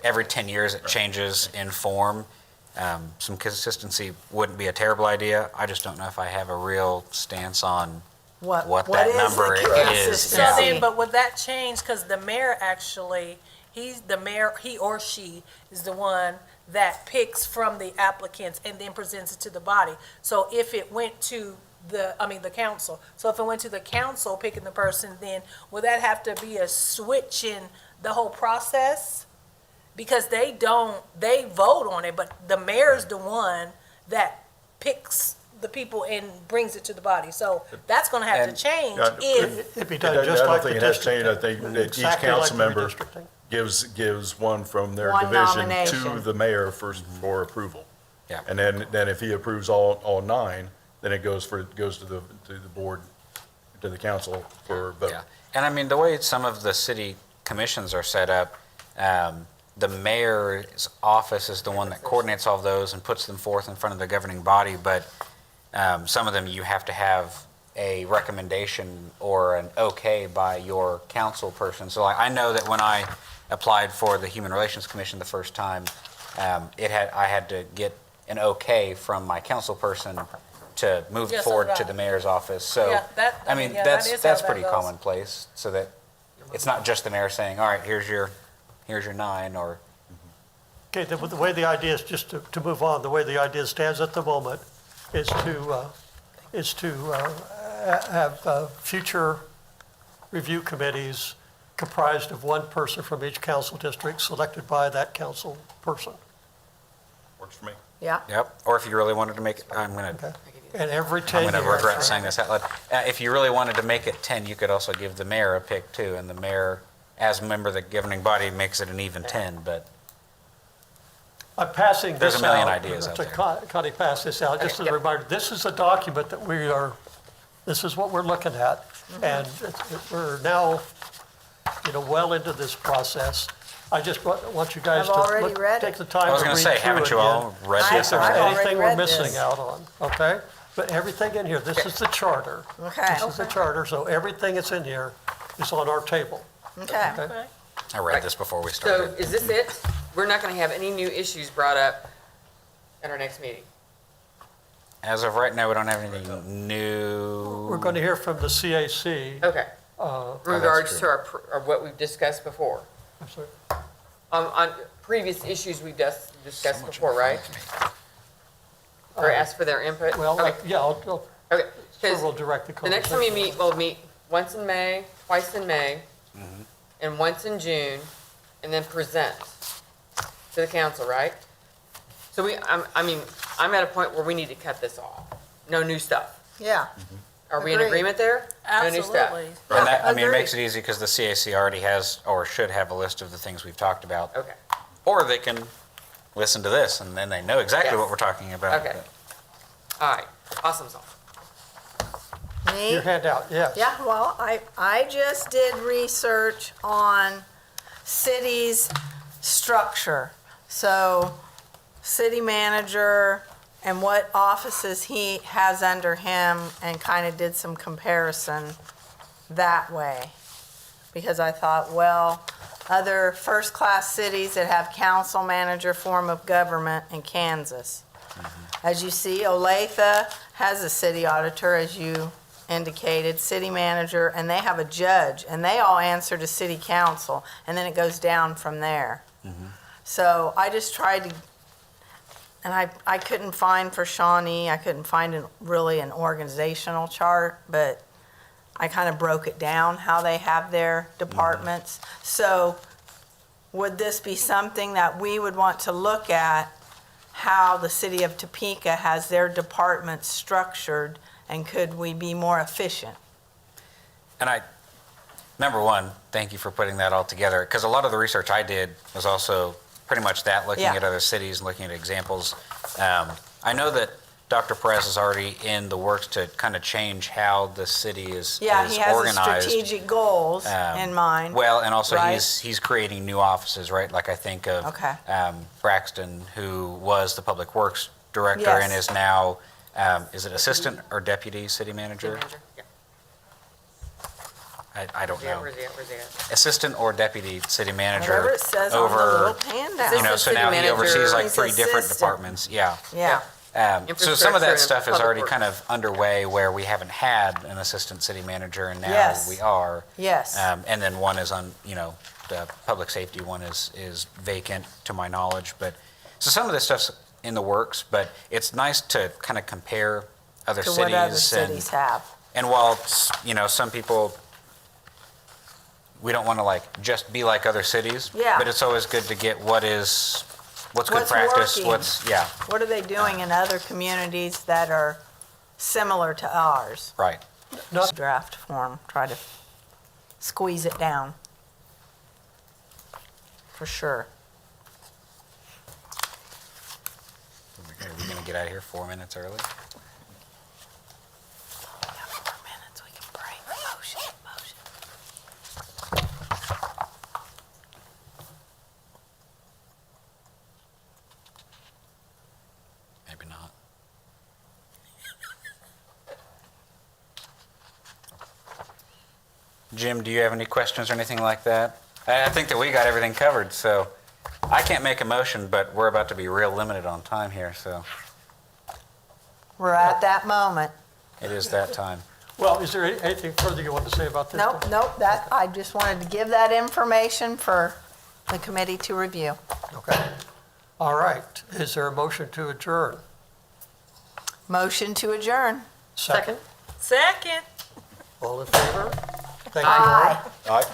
every 10 years it changes in form, some consistency wouldn't be a terrible idea. I just don't know if I have a real stance on what that is the number is. consistency? So Yeah. then, but would that change, because the mayor actually, he or she is the one that picks from the applicants and then presents it to the body. So if it went to the council, so if it went to the council picking the person, then would that have to be a switch in the whole process? Because they vote on it, but the mayor's the one that picks the people and brings it to the body. So that's gonna have to And- change Yeah, if, It'd be I done just like the don't think it has changed. I district. think that each Exactly like council the member redistricting. gives one from their One division to nomination. the mayor for approval. Yeah. And then if he approves all 9, then it goes to the board, to the council for vote. Yeah, and I mean, the way some of the city commissions are set up, the mayor's office is the one that coordinates all of those and puts them forth in front of the governing body, but some of them you have to have a recommendation or an okay by your council person. So like, I know that when I applied for the Human Relations Commission the first time, I had to get an okay from my council person to move Yeah, it so forward did to I. the mayor's office. So, Yeah, that- I mean, yeah, that is how that's that pretty goes. commonplace, so that it's not just the mayor saying, all right, here's your 9, or, Okay, the way the idea is, just to move on, the way the idea stands at the moment is to have future review committees comprised of one person from each council district selected by that council person. Works for me. Yeah, yep, or if you really wanted to make it, I'm gonna Okay? And every 10 I'm years. gonna regret saying this out loud. If you really wanted to make it 10, you could also give the mayor a pick too, and the mayor, as a member of the governing body, makes it an even 10, but I'm passing There's this a million out. ideas out To there. Connie, pass this out, just as a reminder, this is a document that this is what we're looking at. Mm-hmm. And we're now, well into this process. I just want you guys I've to already read take it. the time I was to gonna read say, through haven't it you all again. read See if this there's I've already anything we're read missing this. out on, okay? But everything in here, this is the charter. okay, This is the charter, so everything that's in here is on our table, okay. okay? okay. I read this before we so started. is this it? We're not gonna have any new issues brought up at our next meeting? As of right now, we don't have anything new. We're going to hear from the CAC. Okay, uh, in regards to or what we've discussed before. I'm sorry. On previous issues we discussed before, right? Or asked for their input? Well, Okay, yeah, I'll okay. sure 'Cause we'll direct the the conversation. next time we meet, we'll meet once in May, twice in May, and once in June, and then present to the council, right? So I'm at a point where we need to cut this off. No new stuff. Yeah, Are we in Agreed. agreement there? No new stuff. Absolutely. And that, I mean, it Agreed. makes it easy because the CAC already has, or should have a list of the things we've talked about. Okay, Or they can listen to this and then they know exactly Yes. what we're talking about. okay. All right, awesome sauce. me? Your handout, yes. Yeah, well, I just did research on cities' structure. So, city manager and what offices he has under him, and kind of did some comparison that way. Because I thought, well, other first-class cities that have council manager form of government in Kansas. As you see, Olathe has a city auditor, as you indicated, city manager, and they have a judge, and they all answer to city council, and then it goes down from there. So I just tried to, and I couldn't find for Shawnee, I couldn't find really an organizational chart, but I kind of broke it down, how they have their departments. So would this be something that we would want to look at, how the city of Topeka has their departments structured, and could we be more efficient? And number one, thank you for putting that all together, because a lot of the research I did was also pretty much that, looking Yeah. at other cities and looking at examples. I know that Dr. Perez is already in the works to kind of change how the city is Yeah, is he has organized. strategic goals in mind. Well, and also right? he's creating new offices, right? Like I think of Okay. Braxton, who was the Public Works Director Yes. and is now, is it assistant or deputy city manager? Yeah. I don't know. Where's he at? Assistant or deputy city manager. Whatever it says on the over, little handout. You know, so Assistant now city he oversees manager. like He's 3 different assistant. departments, yeah. Yeah. So some of Infrastructure that and stuff is public already works. kind of underway where we haven't had an assistant city manager and now Yes. we are. Yes. And then one is on, you know, the public safety one is vacant to my knowledge, but, so some of this stuff's in the works, but it's nice to kind of compare other To cities. what other cities have. And while, you know, some people, we don't want to like just be like other cities. Yeah. But it's always good to get what's good What's practice, working. yeah, What are they doing in other communities that are similar to ours? right. Not, Draft form, try to squeeze it down. For sure. Are we gonna get out of here 4 minutes early? 4 minutes, we can break. Motion. Maybe not. Jim, do you have any questions or anything like that? I think that we got everything covered, so I can't make a motion, but we're about to be real limited on time here, so We're at that moment. it is that time. well, is there anything further you want to say about this? Nope, I just wanted to give that information for the committee to review. Okay. All right. Is there a motion to adjourn? Motion to adjourn. Second? Second. All in favor? Thank you all. Aye. All right,